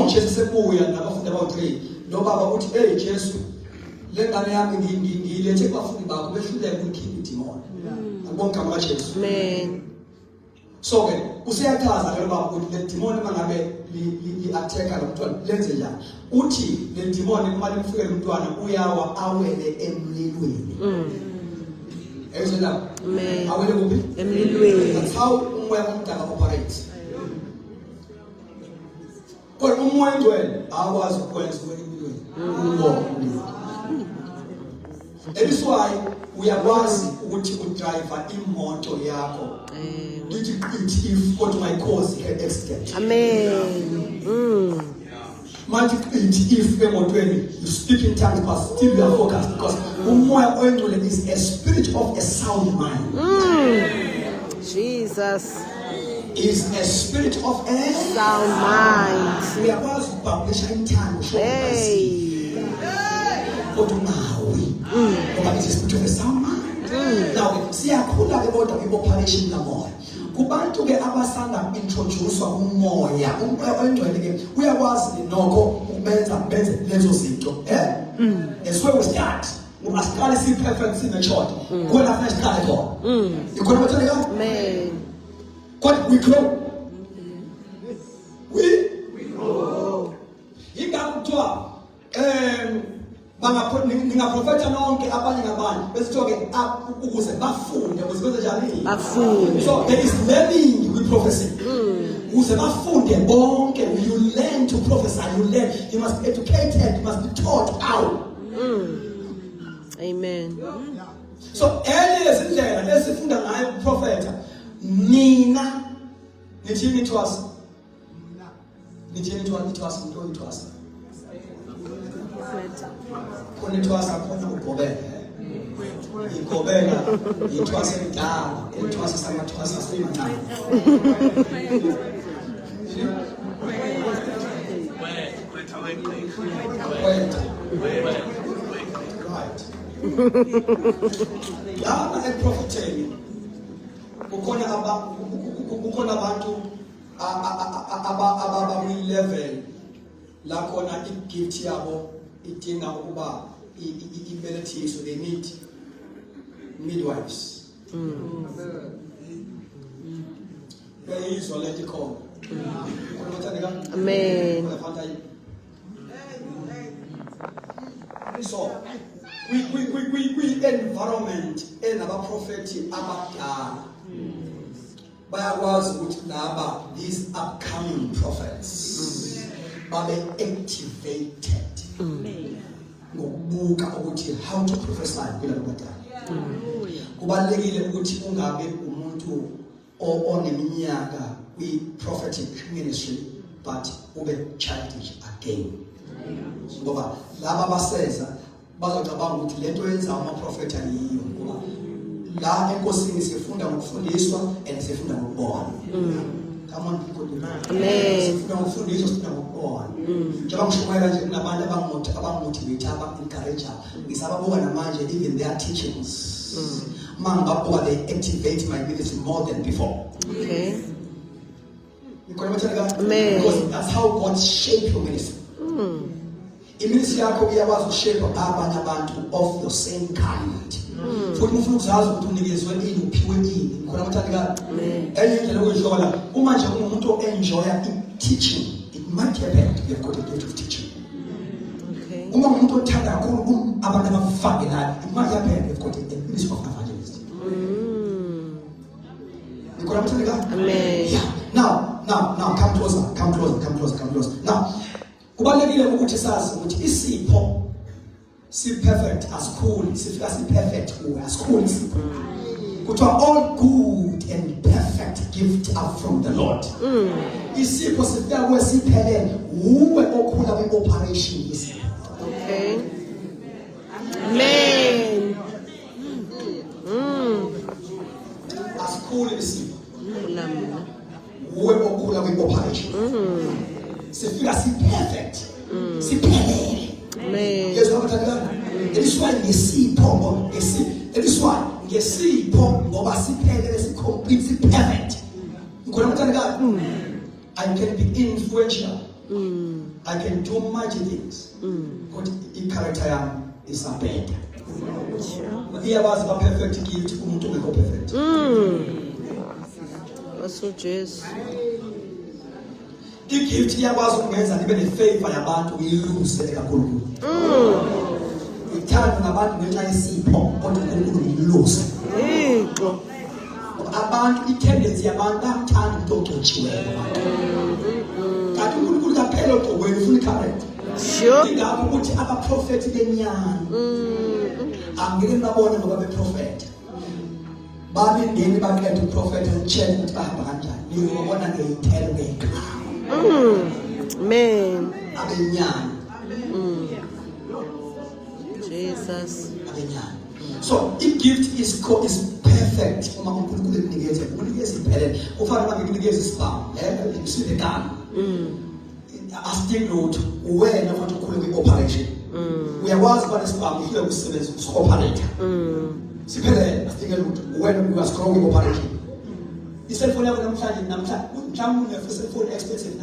uJesu sebuya nabafundi abawu3. Lo baba uthi hey Jesu le ngane yami ngiyilethe abafundi bakho behlule ukukhipha idemon. Akubonga ngama Jesu. Amen. So ke usiyachaza ke baba ukuthi le demon mangabe li attack lo mntwana lenze njani. Uthi le demon kumele kufikele umntwana uyawa awele emlilweni. Ezela. Amen. Awele kuphi? Emlilweni. That's how umoya omdaka operates. Kodwa umoya ongcwele akwazi ukwenza emlilweni. That is why uyakwazi ukuthi udriver imoto yakho. Did if go to my cause had accident. Amen. If emotweni you speak in tongues but still you are focused because umoya oyingcwele is a spirit of a sound mind. Jesus is a spirit of a sound mind. Uyakwazi ukubablisha intando. Kodwa nawe ngoba it is a spirit of a sound mind. Now siyakhula ke kodwa kwi-operation kamoya. Kubantu ke abasanda introducewa umoya oyingcwele ke uyakwazi nokho ukubenza lezo zinto. That's where we start. We must start see perfect in the church. Go na first start at all. You go to the Amen. God we grow. We grow. Ingakuthiwa ningaprofeta nonke abanye ngabanye besithoke ukuze bafunde ukuze njani bafunde. So there is learning with prophecy. Ukuze bafunde bonke you learn learn to prophesy. You learn. You must be educated. You must be taught how. Amen. So early ezindlela esifunda ngayo uprofeta nina nithini ithwasa nithini ithwasa into ithwasa khona ithwasa khona ugobela igobela ithwasa endala ithwasa samathwasa simancane right lana eprofetheni kukhona abantu abakwi-level la khona i-gift yabo idinga ukuba ibelethiswe. They need midwives. Beyizwa lento ikhona. Amen. So kwi-environment enabaprofethi abadala bayakwazi ukuthi laba these upcoming prophets babe activated ngokubuka ukuthi how to prophesy kulabo badala. Kubalulekile ukuthi ungabe umuntu oneminyaka kwi-prophetic ministry but ube childish again. Ngoba laba baseza bazocabanga ukuthi lento yenza amaprofeta yiyo ngoba la enkosini sifunda ngokufundiswa and sifunda ngokubona. Come on people, Amen. Sifunda ngokufundiswa sifunda ngokubona. Njengoba ngishumayela nje kunabantu abangomotivate aba-encourage ngisababuka namanje even their teachings mangabuka they activate my ministry more than before. Okay. Amen. Because that's how God shape your ministry. Iministry yakho iyakwazi ukushape abanye abantu of your same kind. Futhi ufuna ukuzazi ukuthi unikezwe ini uphiwe ini. Ngikho namathandeka. Enye indlela yokuhlola uma nje umuntu enjoya teaching, it might happen to be a good gift of teaching. Okay. Uma umuntu othanda kakhulu abantu abafakelayo, it might happen to be a good ministry of evangelist. Ngikho namathandeka. Amen. Yeah. Now, come closer. Now, kubalulekile ukuthi sazi ukuthi isipho si perfect asikhuli sifika si perfect kuwe asikhuli isipho kuthiwa all good and perfect gift are from the Lord. Isipho sifika kuwe siphelele uwe okhula kwi-operation isipho. Okay. Amen. Asikhuli isipho Ulamna. uwe okhula kwi-operation sifika si perfect siphelele. Amen. Yes, namathandeka. Eliswa ngesipho ngesipho ngoba siphelele si-complete si-perfect. Ngikho namathandeka. I can be influential. I can do mighty things. But i-character yami isabheda. Iyabazi ba-perfect gift umuntu ongekho perfect. Aso Jesus. I-gift iyakwazi ukungenza nibe ne-favor yabantu uyilungise kakhulu. Ithanda ngabantu ngenxa yesipho kodwa uNkulunkulu ngimlungise. Yebo. Abantu i-tendency yabantu bathanda umuntu ogcotshiweyo abantu. Kanti uNkulunkulu kaphela ogcokweni ufuna i-character. Sure. Ingakho ukuthi abaprofethi benyana angeke babone ngoba beprofeta. Babindeni bakhetha uprofeta and-check ukuthi bahamba kanjani. Niyobona ngeyithelo ngeyikhala. Amen. Abenyana. Jesus. Abenyana. So i-gift is perfect uma uNkulunkulu ekunikeza iphelele. Kufanele ngikunikeze isibhamu isiphe igama. Asidingi lutho wena futhi ukhule kwi-operation. Uyakwazi ukuba nesibhamu ufike kusebenza uku-operator. Siphelele asidingi lutho wena uyasikrola kwi-operation. Iselfoni yakho namhlanje mhlawumbe une-cellphone expensive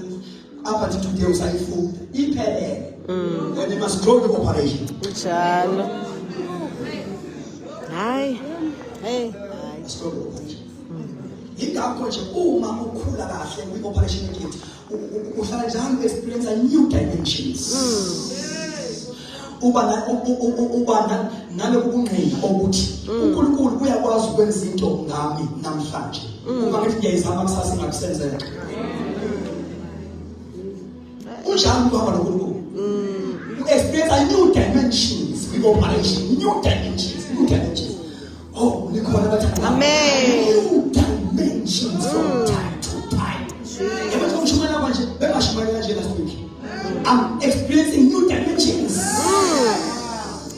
apha nje today usayifuna iphelele. And you must grow the operation. Njalo. Hayi. Hey. Grow the operation. Ingakho nje uma ukhula kahle kwi-operation gift uhlala njalo experience new dimensions. Uba nalo ubungqina ukuthi uNkulunkulu uyakwazi ukwenza into ngami namhlanje. Uma ngithi ngiyayizama kusasa ingakusenzeka. Kunjani ukuhamba noNkulunkulu? You experience a new dimensions with operation, new dimensions. Oh, likhona bathi. Amen. New dimensions from time to time. Yabona umshumana manje, bengashumayela nje last week. I'm experiencing new dimensions.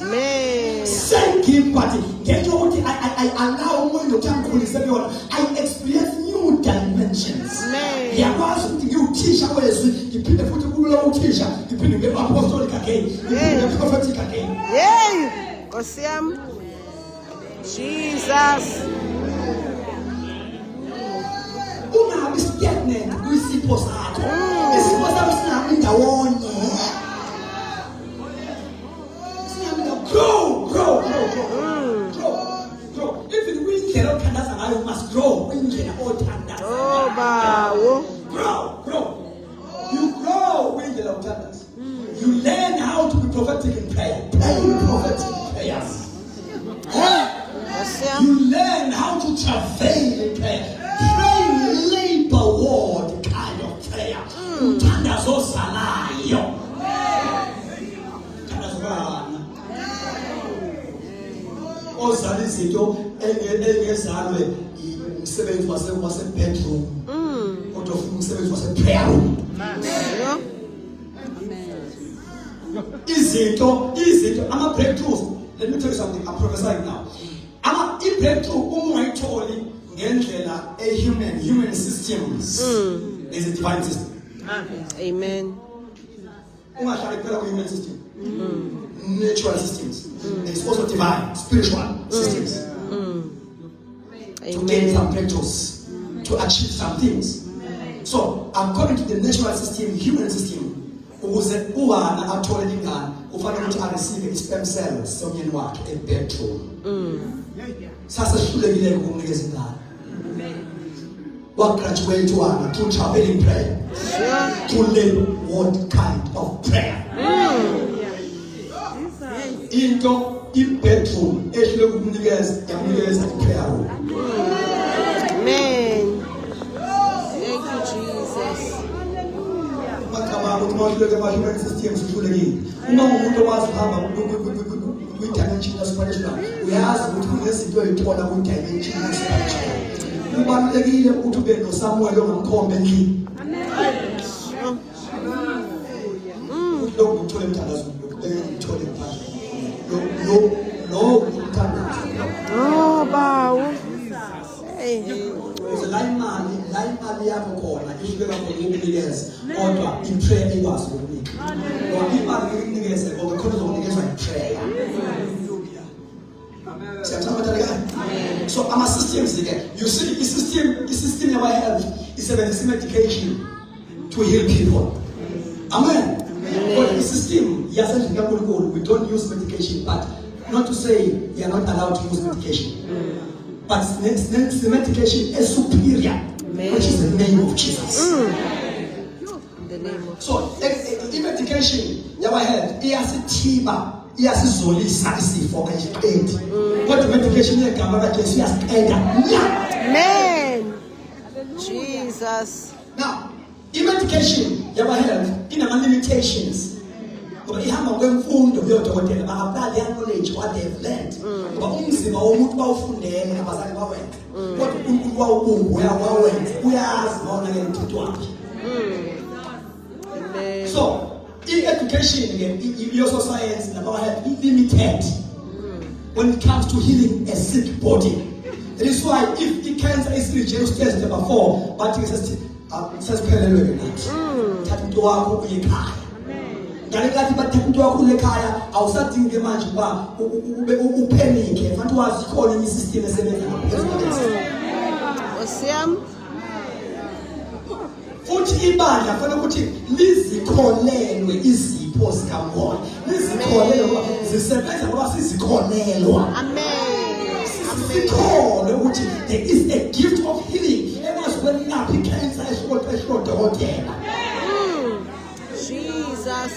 Amen. Thank him, but I allow umuntu othangkhulisa beyona. I experience new dimensions. Amen. Yakwazi ukuthi ngiwuthisha wezwi, ngiphinde futhi kulula uthisha, ngiphinde nge-apostolic again, ngiphinde nge-prophetic again. Yay! Nkosi yami. Jesus. Ungabi stagnant kwisipho sakho. Isipho sakho singabi ndawonye. Grow. Even windlela othandaza ngayo must grow. Windlela othandaza. Oh, bawo. Grow. You grow windlela othandaza. You learn how to be prophetic in prayer. Pray prophetic prayers. Nkosi yami. You learn how to travail in prayer. Pray labor word kind of prayer. Uthandaza ozalayo. Ozala izinto engezalwe umsebenzi wase-bedroom kodwa ufuna umsebenzi wase-prayer room. Izinto ama-breakthroughs. Let me tell you something, I'm prophesying now. I-breakthrough ungayitholi ngendlela human systems. There's a divine system. Amen. Ungahlali kuphela ku-human system. Natural systems. There's also divine, spiritual systems. To gain some breakthroughs, to achieve some things. So, according to the natural system, human system, ukuze uwana athole ingane, ufanele ukuthi receive i-sperm cells somyeni wakhe e-bedroom. Sasa sihlulekile ukumnikeza ingane. Graduate wana to traveling prayer. To live what kind of prayer? Into i-bedroom ehlule kumnikeza i-prayer room. Amen. Thank you, Jesus. Makama ukuthi mawuhluleke ama-human systems uhlulekile. Uma umuntu owazi uhamba kwi-dimension ya-supernatural, uyazi ukuthi kunezinto ey'thola kwi-dimension ya-supernatural. Kubalulekile ukuthi ube noSamuel ongamkhomba endlini. Lokhu uthole emthandazo, uthole emthandazo. No, Oh, bawo. Hey. Because la imali yakho khona ifika khona ukunikeza kodwa i-prayer ikwazi ukunika. Ngoba imali ikunikeze ngoba khona uzokunikezwa i-prayer. So ama-systems again. You see, the system of our health is a medication to heal people. Amen. But the system, yes, we don't use medication, but not to say you are not allowed to use medication. But the medication is superior, which is the name of Jesus. The name of So, the medication, our health, iyasizolisa isifo ayiqedi. Kodwa medication yegama kaJesu iyasiqeda. Amen. Jesus. Now, i-medication yaba health inama-limitations. Ngoba ihamba kwemfundo yodokotela ba-apply their knowledge what they have learned. Ngoba umzimba womuntu bawufundele abazali bawenza. Kodwa uNkulunkulu wawubumba wawenza. Uyazi mawonakele umthetho wakhe. So, education again, your science and our health is limited when it comes to healing a sick body. That is why if the cancer is reduced, test number 4, but it says pelelwe nathi. Thatha into wakho uye ekhaya. Ngale kathi bathatha into wakho uye ekhaya, awusadingi manje ba uphenike. Manje wazi khona i system esebenza ngaphezulu. Osiyam. Futhi ibandla kufanele ukuthi lizikholelwe izipho zikaMoya. Lizikholelwe ngoba zisebenza ngoba sizikholelwa. Amen. Sikholwe ukuthi there is a gift of healing. Ekwazikwenapha i-cancer eshodokotela. Jesus.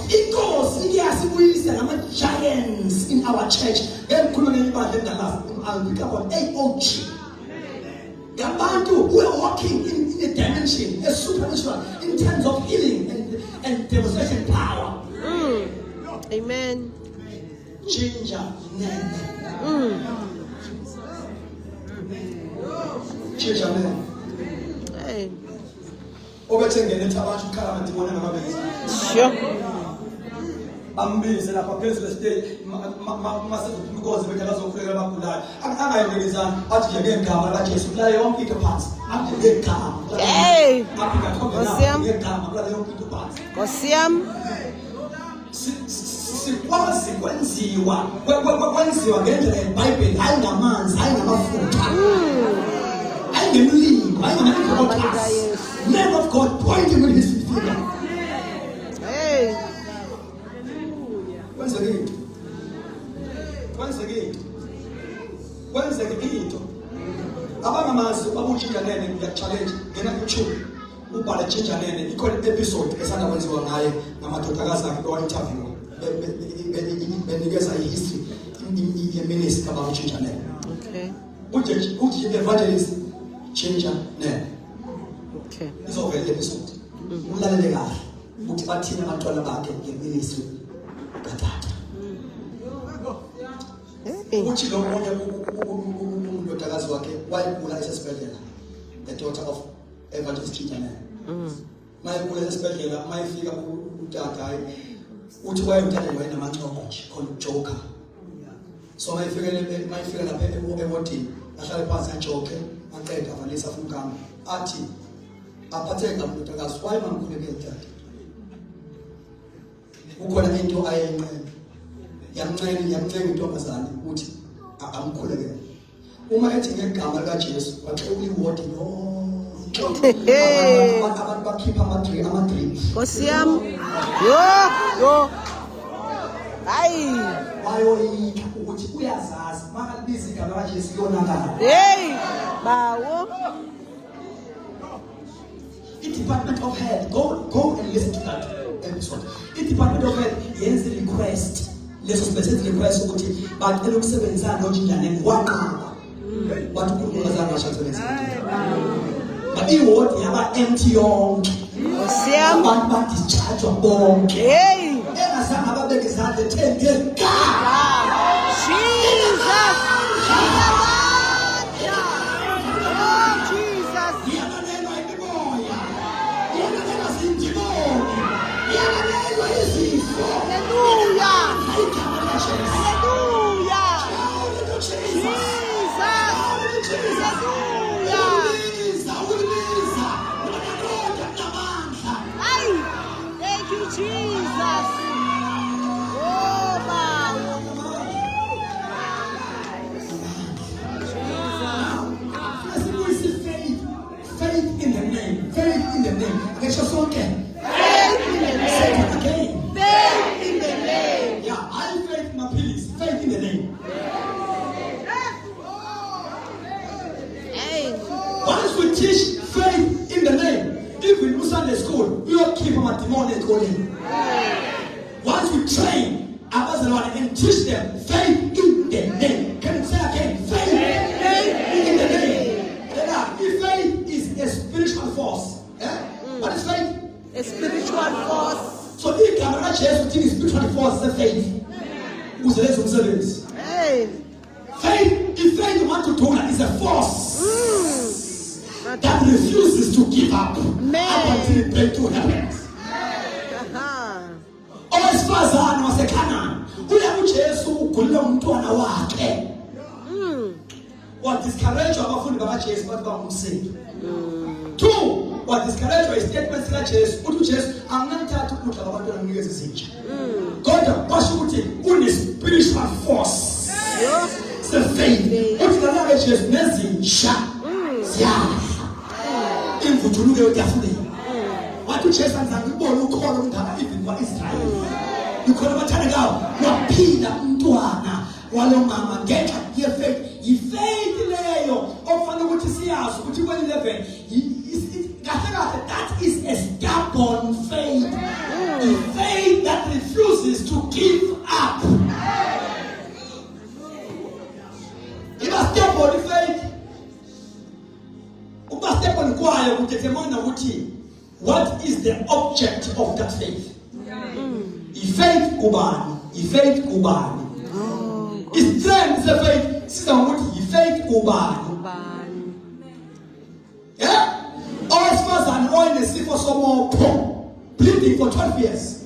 Inkosi iyasibuyisa ngama-giants in our church. Ngikhuluma ngebandla endalazi. I'll pick up on AOG. Abantu who are walking in in a dimension, a supernatural, in terms of healing and demonstration power. Amen. Ginger name. Ginger name. Hey. Sure. Ambize lapha phezulu stage mase bekhala zokufika abagulayo angayelekeza athi nje ngegama la Jesu la yonke into phansi athi ngegama Hey. ngegama la yonke into phansi Nkosiyam. sikwazi kwenziwa ngendlela yeBhayibheli hayi ngamanzi hayi ngamafutha hayi ngemlilo hayi ngamakhotha man of God pointing with his finger. Hey. Kwenzeke into abangamazi babutshintsha nene ngiyachallenge ngena YouTube ubhala tshintsha nene ikhona episode esanda kwenziwa ngaye ngamadodakazi akhe owa interview benikeza ihistory yeministry ababutshintsha nene. Okay. Uthi evangelist tshintsha nene. Okay. Izovela episode ulalele kahle ukuthi bathina abantwana bakhe ngeministry katata. Uthi lo monye umndodakazi wakhe wayegula esesibhedlela, the daughter of evangelist Chitane. Mayegula esesibhedlela mayifika utata uthi wayemthatha wayenamanchoko nje called Joker. So mayifika lapha ewodini ahlale phansi ajoke aqeda avalisa fukama athi aphatheka umndodakazi wayemamkhulekela tata. Ukhona into ayenqena yamncane intombazane ukuthi amkhulekele. Uma ethi ngegama lika Jesu waxoxa iwodi abantu bakhipha ama-drip. Nkosiyam. Yo. Hayi. Bayoyika ukuthi uyazazi makalibiza igama lika Jesu yonakala. Hey. Bawo. I-Department of Health, go and listen to that episode. I-Department of Health yenza request. Leso specific request ukuthi bacela ukusebenzisana noJinjane waqaba. Bathi uNkulunkulu azangashasebenza. But iward yaba empty yonke. Nkosiyam. Abantu badischarge bonke. Hey. Engazange ababeke izandla 10 ngegama. Jesus. Jesus. Iyabalelwa imimoya. Iyabalelwa zindimoni. Iyabalelwa izifo. Hallelujah. Igama lika Jesu. Hallelujah. Jesus. Jesus. Ulibiza. Unamadodana namandla. Ay. Thank you, Jesus. Oh, Bawo. Faith in the name. Faith in the name. Get your song again. Faith in the Say name. it again. Faith in the name. Yeah, I faith my please. Faith in the name. Hey. Once we teach faith in the name, even in Sunday school, we will keep them at the morning calling. Once we train others and teach them faith in the name. Can you say again? Faith in the name. If faith is a spiritual force, what is faith? A spiritual force. So if you are Jesus is spiritual force, the faith. Who's the lesson service? Hey. Faith, if faith you want to do that, is a force that refuses to give up up until the breakthrough happens. Owesifazane waseKhanani uya kuJesu ugulile umntwana wakhe. Wadiscourage abafundi bakaJesu bathi bangumsindo. 2, wadiscourage istatement sikaJesu uthi uJesu anginathatha ukudla kwabantwana nginikeze izinja. Kodwa kwasho ukuthi une-spiritual force. The faith. Uthi nalaka Jesu nezinja ziyadla. Imvuthunuko yotafuleni. Wathi uJesu anzange ubone ukholo olungaka even kwa-Israyeli. Ukholo abathandekayo waphila umntwana walo mama ngenxa ye-faith. Yi-faith leyo okufanele ukuthi siyazi ukuthi kweli level that is a stubborn faith. The faith that refuses to give up. You must step on the faith. You must step on the choir. what is the object of that faith? I-faith kubani? I-faith kubani? Istrength se-faith siza ngokuthi yi-faith kubani? Yeah? Owesifazane oyinesifo somopho, bleeding for 12 years.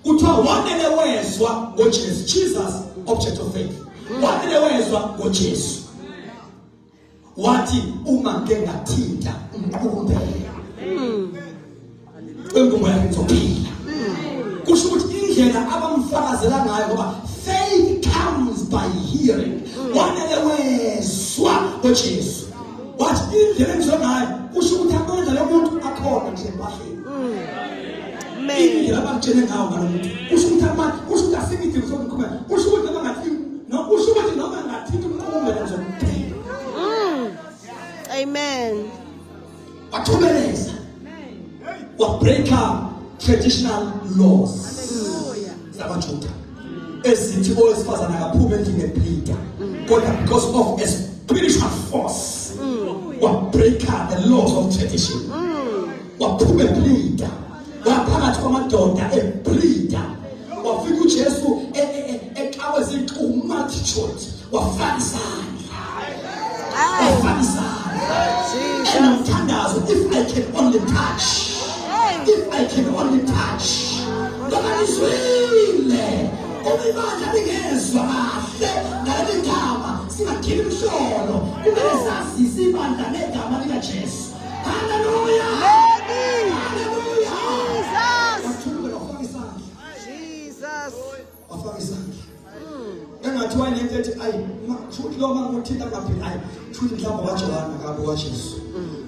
Kuthiwa wanele wezwa ngoJesu. Jesus, object of faith. Wanele wezwa ngoJesu. Wathi uma ngeke ngathinta umqumbelo wengubo yakhe izophila. Kusho ukuthi indlela abamfakazela ngayo ngoba faith comes by hearing. Wanele wezwa ngoJesu. Wathi indlela engizo ngayo kusho ukuthi amandla lomuntu akhona nje empahleni. Indlela abamtshele ngayo ngalomuntu kusho ukuthi amandla, kusho ukuthi asikidingo sokumqhubeka. Kusho ukuthi noma ngathi kusho ukuthi noma ngathinta umqumbelo ngizophila. Amen. Wathubeleza. Wabreaka traditional laws. Zabajuda. Ezithi owesifazane akaphume endlini ebleeda. Kodwa because of a spiritual force. Wabreaka the laws of tradition. Waphume ebleeda. Waphakathi kwamadoda ebleeda. Wafika uJesu eqhawe izinhlungu multitude. Wafaka isandla. Wafaka isandla. And if I can only touch, if I can only touch, nobody is willing. Only man that is kahle ngaleligama singakhiphi imsholo kumele sazise ibandla negama lika Jesu. Hallelujah. Hallelujah. Jesus. Wafaka isandla. Engathi wayelento ethi ayi futhi lo mama uthinta kaphela ayi futhi mhlawumbe waJohana kabi kwaJesu.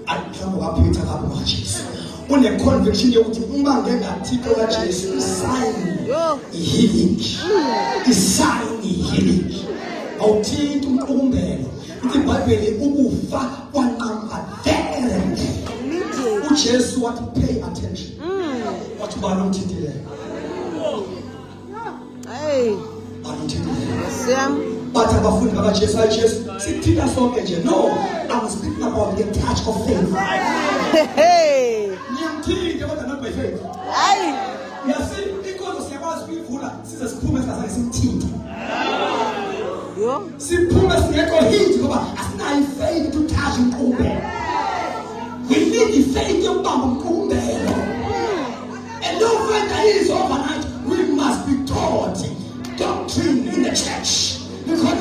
Ayi mhlawumbe waPeter kabi kwaJesu. Une conviction yokuthi uma ngengathiko kaJesu isign healing. Isign healing. Awuthinta umqumbelo. Ithi iBhayibheli ukufa kwanqamba there. uJesu wathi pay attention. Wathi bani umthintile? Hey. But abafundi bakaJesu ayiJesu sithinta sonke nje. No, I'm speaking about the touch of faith. Hey. Ngiyamthinta kodwa not by faith. Hey. Yasi inkonzo siyakwazi ukuyivula size siphume singazange simthinte. Yo. Siphume singekho hint ngoba asinayo faith to touch umqumbelo. We need the faith yokubamba umqumbelo. And no faith is overnight. We must be taught doctrine in the church. Because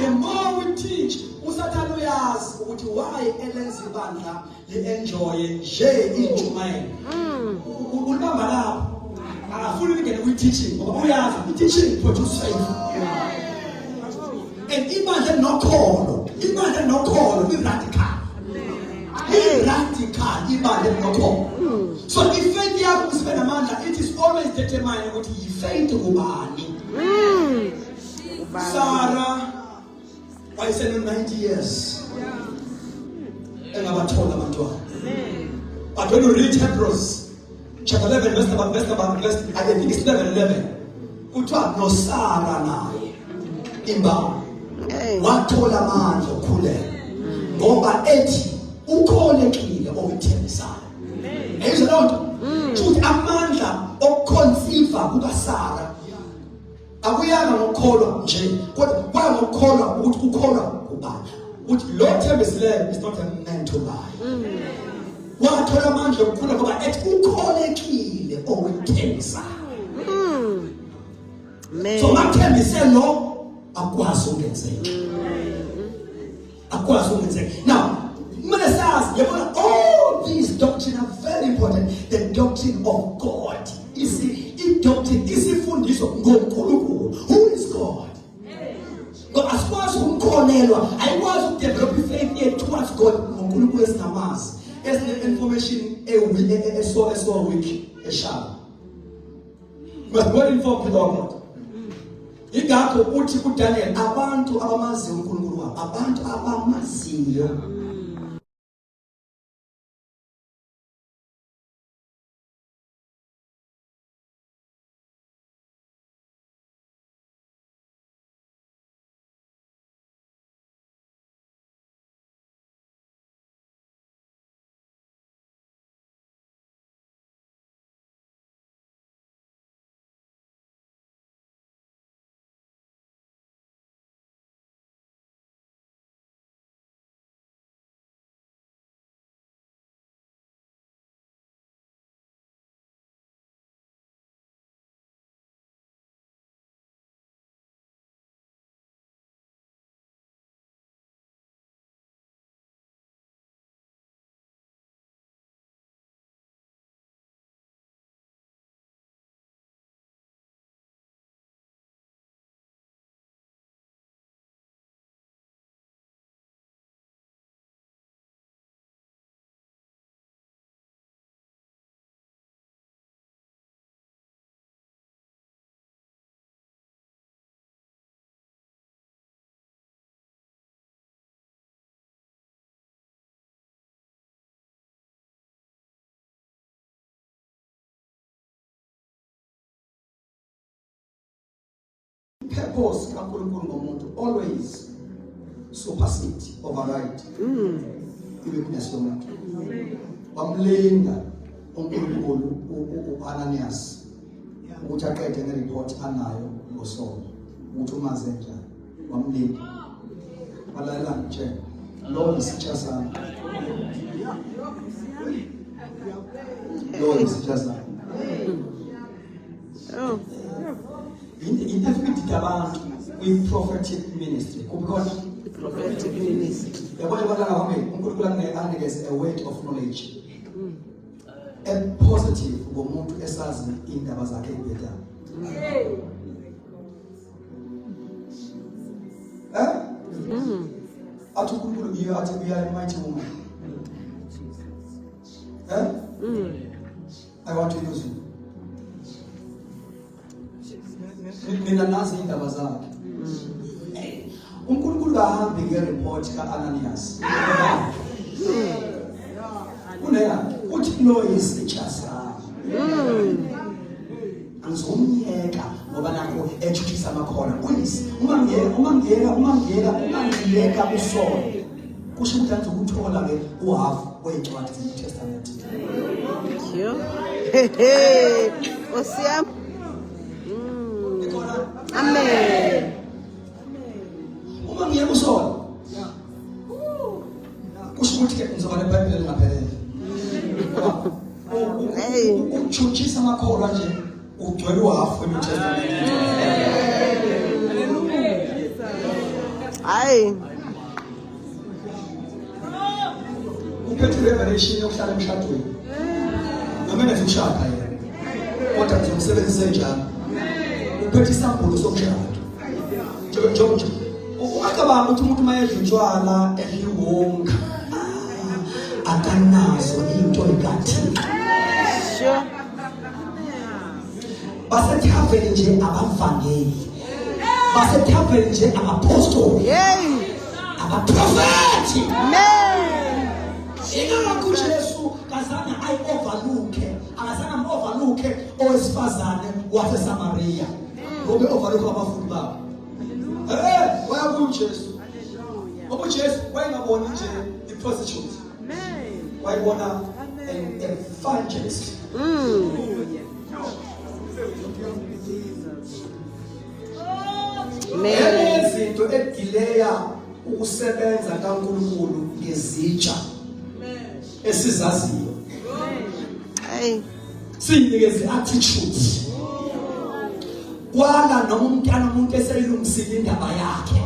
the more we teach, usathana uyazi ukuthi why elenza ibandla li-enjoye nje injumayelo. Ulibamba lapho. Akafuni ukungena kwi-teaching ngoba uyazi i-teaching produce faith. And ibandla nokholo i-radical. I-radical ibandla nokholo. So if faith yakho isibe namandla, it is always determined ukuthi yi-faith kubani. Sarah wayesene 90 years engabathola abantwana. But when you read Hebrews chapter 11 verse I think it's 11 kuthiwa noSara naye imbawu wathola amandla okukhulela ngoba ethi ukholekile okuthembisayo. Eyizwa lonto ukuthi amandla okuconceive kukaSara akuyanga ngokukholwa nje kodwa kwaba ngokukholwa ukuthi ukholwa kubani ukuthi lo thembisileyo is not a man to lie. Wathola amandla okukhula ngoba ethi ukholekile okuthembisayo. So mathembise lo akwazi ukungenzeka. Akwazi ukungenzeka. Now all these doctrines are very important. The doctrine of God. You see, in doctrine, isifundiso ngoNkulunkulu. Who is God? God asikwazi ukumkholelwa, ayikwazi ukudevelop faith towards God ngoNkulunkulu esinamazi. Information so weak eshaba. But more informed about God. Ingakho uthi kuDaniel abantu abamaziyo uNkulunkulu wabo, abantu abamaziyo purpose kaNkulunkulu ngomuntu always supersede, override. Ibe kuneso umuntu. Wamlinda uNkulunkulu uAnanias ukuthi aqede ngereport anayo ngoSono. Ukuthi umaze njani. Wamlinda. Balalela nje. Lo isitsha sami. Lo isitsha sami. Oh. In every abantu with prophetic ministry. Kukhona Prophetic ministry. yabona balanga bami uNkulunkulu anikeze a word of knowledge. A positive ngomuntu esazi indaba zakhe ebhedayo. Athi uNkulunkulu iyo athi uya mighty woman. I want to use you. Mina nazi indaba zakhe. uNkulunkulu kahambi ngereport kaAnanias. Kuneya uthi lo isitsha sami. Ngizomyeka ngoba nakho ejukisa amakhola. Kuyisi uma ngiyeka uSono. Kusho ukuthi anze ukuthola ke uhalf wencwadi zeNew Testament. Sure. Osiyam. Amen. Uma ngiyeka uSono. Kusho ukuthi ke ngizoba neBhayibheli elingaphelele. Hey. Uchukisa amakhola nje ugcwele uhalf weNew Testament. Hayi. Uphethe revelation yokuhlala emshadweni. Noma nezikushada yena. Kodwa ngizomsebenzisa njalo. Uphethe isambulo somshado. Nje. Ungacabanga ukuthi umuntu mayedla utshwala ehliwonga. Akanazo into ekathini. Sure. Basethaveni nje abavangeli. Basethaveni nje abapostoli. Yay. Abaprofeti. Amen. Ingakho Jesu kazange overlook owesifazane waseSamaria. Ngoba overlook abafundi babo. Waya kuJesu. Ngoba uJesu wayengaboni nje iprostitute. Wayibona an evangelist. Izinto edileya ukusebenza kaNkulunkulu ngezitsha esizaziyo. Hey. Sinikeze attitude. Kwala noma umuntu eseyilungisile indaba yakhe.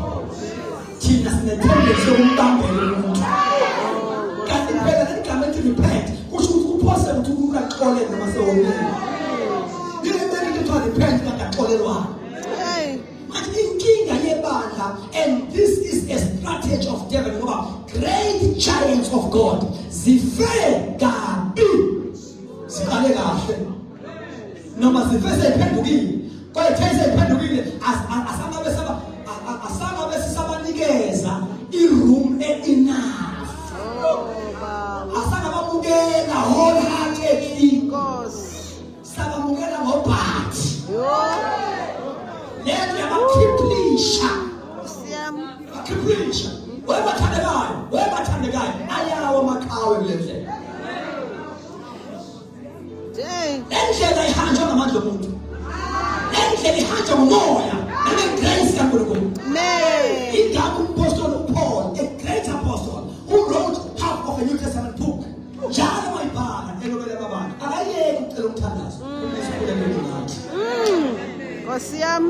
Thina sinethendency yokumbambela umuntu. Kanti phela igama ethi repent kusho ukuthi kuphose ukuthi umuntu axole noma sewomile. Yini into repent akaxolelwa. Hey. Inkinga yebandla, and this is a strategy of devil ngoba great giants of God zife kabi. Sikale kahle. Noma zife sephendukile. Kwaye these iphendukile asanga besisabanikeza iroom enough. Asanga bamukela wholeheartedly. Sabamukela ngobhathi. Lento yabakhiplisha. Akhiplisha. Webathandekayo ayawa amakhawe kulendlela. Endlela ihanjwa ngamandla omuntu. Endlela ihanjwa ngomoya. Grace kaNkulunkulu. Amen. Igama umpostoli Paul, a great apostle, who wrote half of a New Testament book. Njalo wayibhala elobele abantu. Akayeke ukucela umthandazo. Esikhulekele nathi. Osiyam.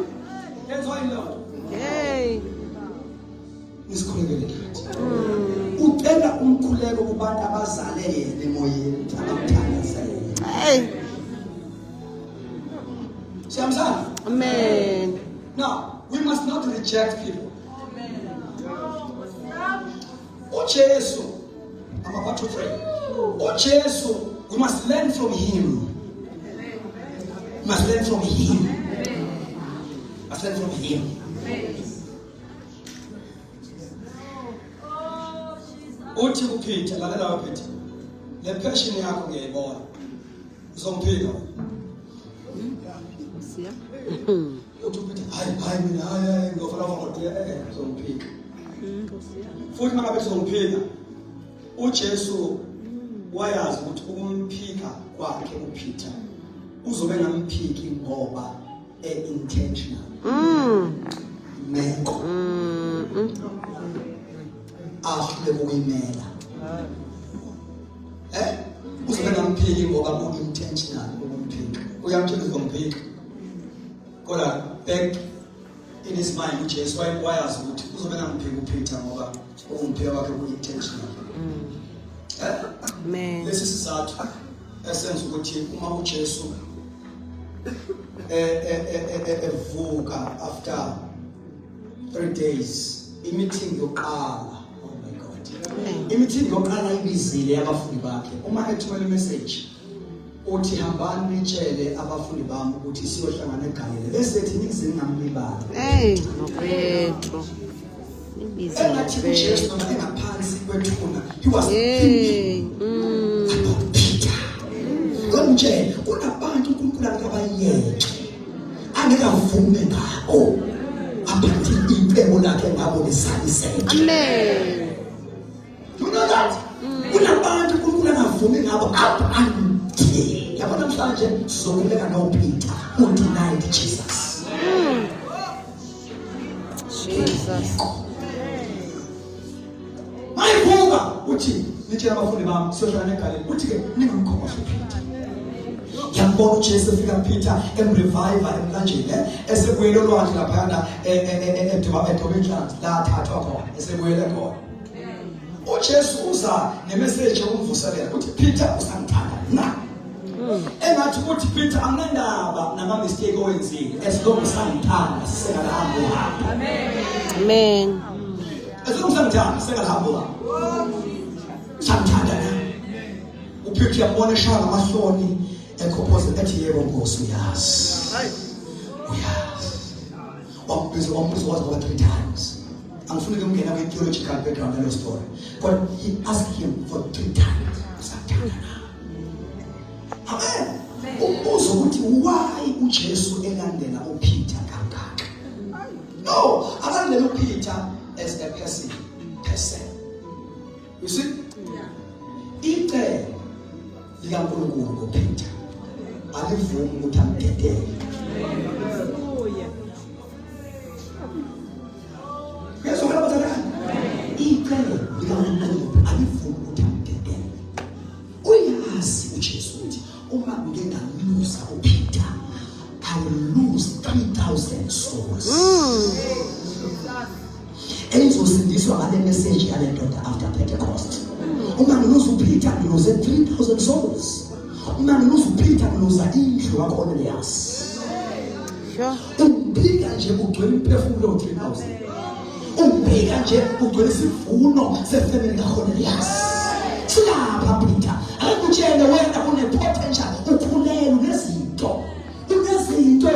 Yenziwa yilona. Hey. Isikhulekele nathi. Ucela umkhuleko kubantu abazale yena emoyeni akamthandazele. Hey. Siyamzana? Amen. Now, we must not reject people. Ujesu, I'm about to pray. Ujesu, we must learn from him. We must learn from him. We must learn from him. Uthi kuPeter, lalela waPeter. Le passion yakho ngiyayibona. Uzomphika. uthi uPeter hayi mina hayi ngofana ngoqhele uzongiphika futhi makabe uzongiphika uJesu wayazi ukuthi ukumphika kwakhe uPeter uzobe ngamphiki ngoba intentional meko ahle ukuyimela uzobe ngamphiki ngoba intentional ukumphika uyamtshela uzomphika kodwa back in his mind uJesu wayazi ukuthi uzobe ngamphiki uPeter ngoba ukumphika kwakhe intentional Amen. Lesi sizathu esenza ukuthi uma uJesu evuka after 3 days i-meeting yoqala, oh my God, i-meeting yoqala ibizile yabafundi bakhe uma ethumela i-message uthi hambani nitshele abafundi bami ukuthi siyohlangana eGalile bese ethi ningamlibala nokwethu engathi uJesu noma engaphansi kwethuna he was thinking about Peter. Konje kunabantu uNkulunkulu akabayeke angekavumi ngabo aphathe impebo lakhe ngabo lesaliseke. Amen. You know that? Kunabantu uNkulunkulu angavumi ngabo aphathe yabo namhlanje sizokuleka noPeter who denied Jesus. Jesus. Mayivuka uthi nitshela abafundi bami siyohlangana eGalile uthi ke ningamkhokhoza uPeter. Yambona uJesu efika Peter emreviva emlanjeni esebuyele olwandle laphana edobeni la thathwa khona esebuyele khona. uJesu uza nemessage yokumvuselela uthi Peter usangithanda na engathi uthi Peter angendaba nama mistake owenzile as long as usangithanda sisengalahamba uhamba. Amen. As long as usangithanda sisengalahamba uhamba. Sangithanda na uPeter yambona eshaya ngamahloni ekhophoza ethi yebo Nkosi uyazi. Wambiza wazi 3 times. Angifuni ukungena kwi-theological background yalo story. But he asked him for 3 times. Sangithanda na. Amen. Umbuzo ukuthi why uJesu elandela uPeter kangaka? No, alandela uPeter as a person. You see? Ite likaNkulunkulu ngoPeter alivumi ukuthi amdedele. Yesu akabathatha. Ite likaNkulunkulu alivumi ukuthi amdedele. Uyazi uJesu ukuthi uma ngingaluza uPeter I will lose 3,000 souls. Ezosindiswa ngale message yale ndoda after Pentecost. Uma ngiluza uPeter ngiluze 3,000 souls. Uma ngiluza uPeter ngiluza indlu kaCornelius. Umbika nje ugcwele imphefumulo 3,000. Umbika nje ugcwele isivuno sefamily kaCornelius. Silapha Peter. Akutshele wena une-potential ukhulele unezinto. Unezinto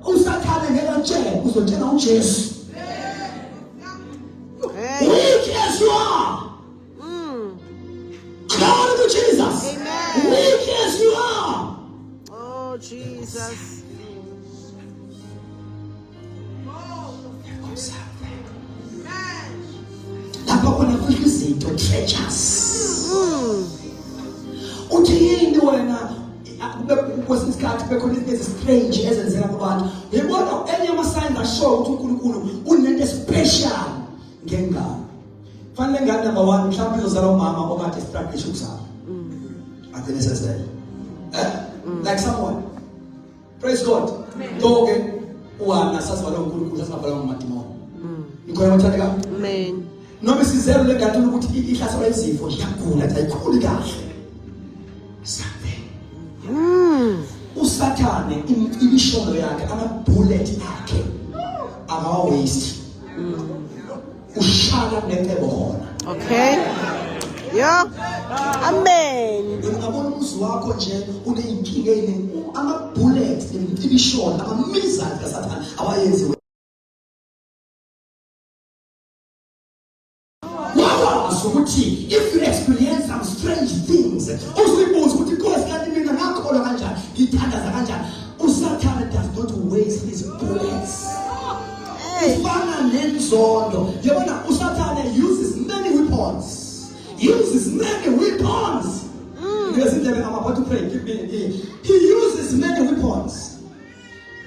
usathane ngekatshela uzotshela uJesu. Weak as you are. Glory to Jesus. Amen. Weak as you are. Oh, Jesus. Lapha khona kufika izinto treasures. Uthi yini wena kwesikhathi bekhona izinto strange ezenzeka kubantu. Ngibona enye ama-signs ashow ukuthi uNkulunkulu unento special ngengane. Fanele ngane number 1 mhlawumbe izozala umama okade establish ukuzala. Ade necessary. Like someone. Praise God. Doke uwana sasibala uNkulunkulu sasibala ngomadimoni. Ngikhoya uthandeka. Amen. Noma sizelo legathi ukuthi ihlasela izifo iyagula ayikhuli kahle. Something. Usathane imishono yakhe ama-bullet akhe ama-waste. Ushaya necebo khona. Okay. Yeah. Amen. Ngiyabona umuzi wakho nje uneyinkinga eziningi ama-bullet imishono ama-missiles kaSathane abayenziwe. Ukuthi if you experience some strange things uzibuza ukuthi Nkosi kanti mina ngakholwa kanjani ngithandaza kanjani uSathane does not nenzondo. Yabona uSathane uses many weapons. He uses many weapons. Because I'm about to pray. Keep me in here. He uses many weapons.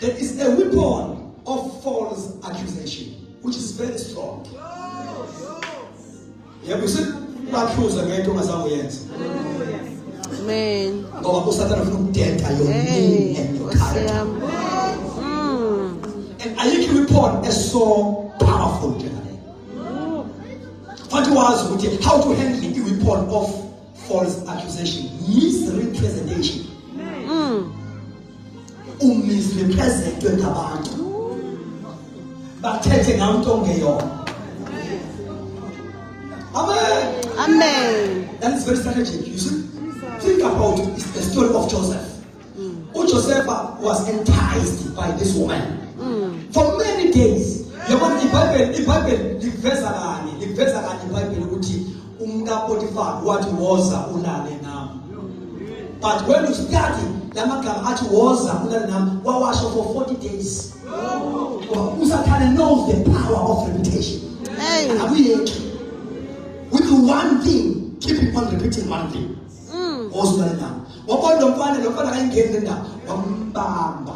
There is a weapon of false accusation, which is very strong. Yeah, you see, accuse again to myself. Amen. Ngoba uSathane ufuna ukudenta your name and your character. And ayikho weapon is so powerful generally. What was with how to handle the weapon of false accusation, misrepresentation. Misrepresentwe ngabantu. Bathethe nganto ngeyona. Amen. Amen. That is very strategic. You see, think about the story of Joseph. Joseph was enticed by this woman for many days. You want the Bible, the verse ukuthi umkaPotiphar wathi woza ulale nami. But when you study lamagama athi woza ulale nami wawasho for 40 days. uSathane knows the power of repetition. With one thing, keep on repeating one thing. Woza ulale nami. Wabona lo mfana kayingeni ndawo wambamba.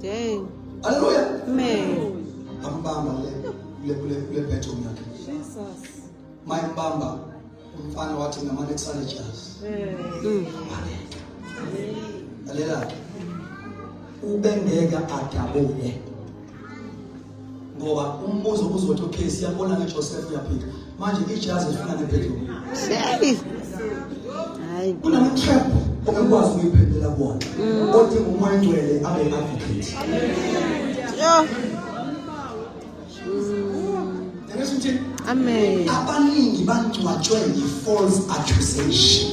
Dang. Hallelujah. Amen. Wambamba le bedroom yakhe. Jesus. Mayambamba umfana wathi ngama-Alexanders. Lalela. Ubengeka adabule. Ngoba umbuzo uzothi okay siyabona ngeJoseph uyaphika. Manje ijazi lifuna nebedroom. Hayi. Kunama-trap ongakwazi ukuyiphendula kuwona. Kodwa umoya ngcwele abe advocate. Amen. Abaningi bangcwatshwe yi-false accusation.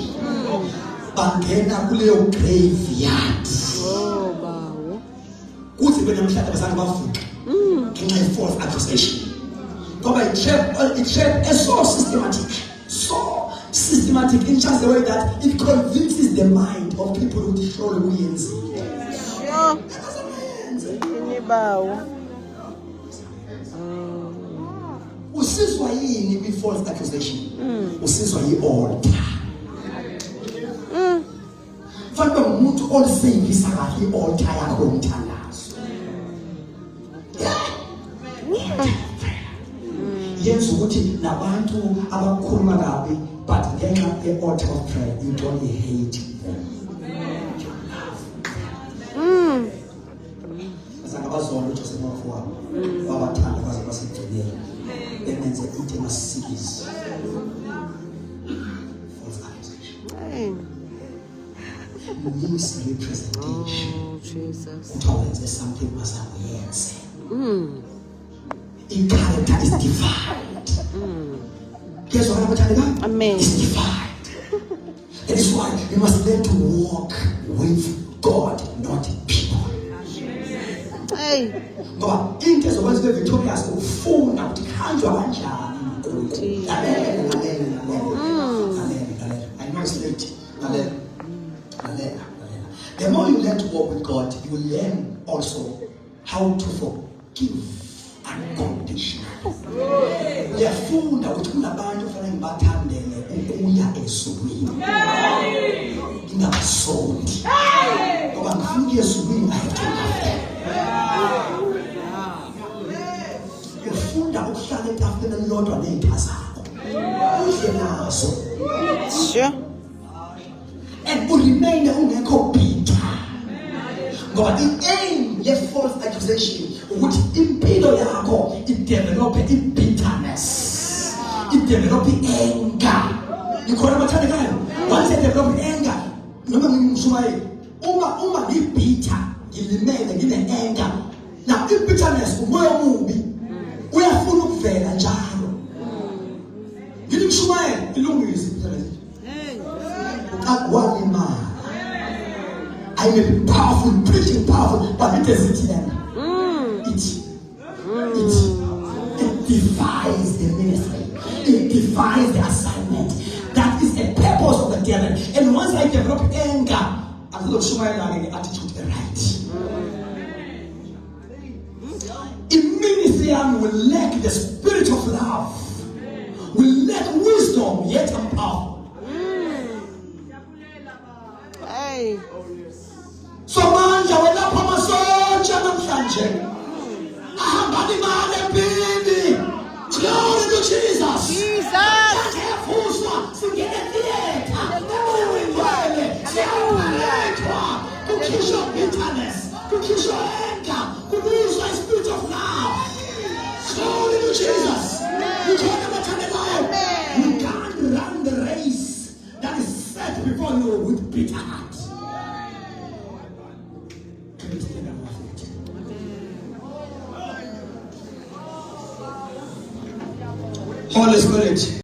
Bangena kuleyo graveyard. Bawo. Kuthi benamhlanje bazange bavuka. Ngenxa ye-false accusation. Ngoba i-trap is so systematic in just the way that it convinces the mind of people who destroy wins. Usizwa yini i-false accusation? Usizwa yi-altar. Fanele umuntu olisengisa kahle i-altar yakho umthandazo. Yenza ukuthi nabantu abakhuluma kabi but ngenxa ye-altar of prayer you don't hate them. Abazona uJoseph wafowabo wabathanda baze basigcinela benenze intimacies. False accusation. Misrepresentation. Jesus. Utholenze something masakuyenze. In character is divided. Guess what I'm Amen. It's divided. That is why you must learn to walk with God, not people. Ngoba into ezokwenza ube victorious ufunda ukuthi kuhanjwa kanjani uNkulunkulu. Amen. I know it's late. Amen. The more you learn to walk with God, you learn also how to forgive unconditionally. Uyafunda ukuthi kunabantu kufanele ngibathandele ukuya ezulwini. Ngingabasondi. Ngoba ngifuna ukuya ezulwini I have to love them. Ufunda ukuhlala etafuleni elilodwa nezitha zakho. Udle nazo. Sure. And remain ungekho bitter. Ngoba i-aim ye-false accusation ukuthi impilo yakho i-develop i-bitterness, i-develop i-anger. Nikhona abathandekayo? Once I develop i-anger, noma ngimshumayeli, uma ngi-bitter, ngilimele, ngine-anger. Now i-bitterness umoya omubi uyafuna ukuvela njalo. Ngimshumayeli ilungise i-bitterness. I may be powerful, preaching powerful, but it is it. It defies the ministry. It defies the assignment. That is the purpose of the devil. And once I develop anger, I'm going to show my attitude right. In ministry, Christian will lack the spirit of love, will lack wisdom, yet I'm powerful. Hey. So manje welapha amasonja namhlanje ahamba imali empini. Glory to Jesus. Jesus. Siyafuswa singene theater. Siyaphathwa kukhishwa bitterness, kukhishwa anger, kubuzwa spirit of love. Glory to Jesus. You can't run the race that is set before you with bitter heart. Holy Spirit.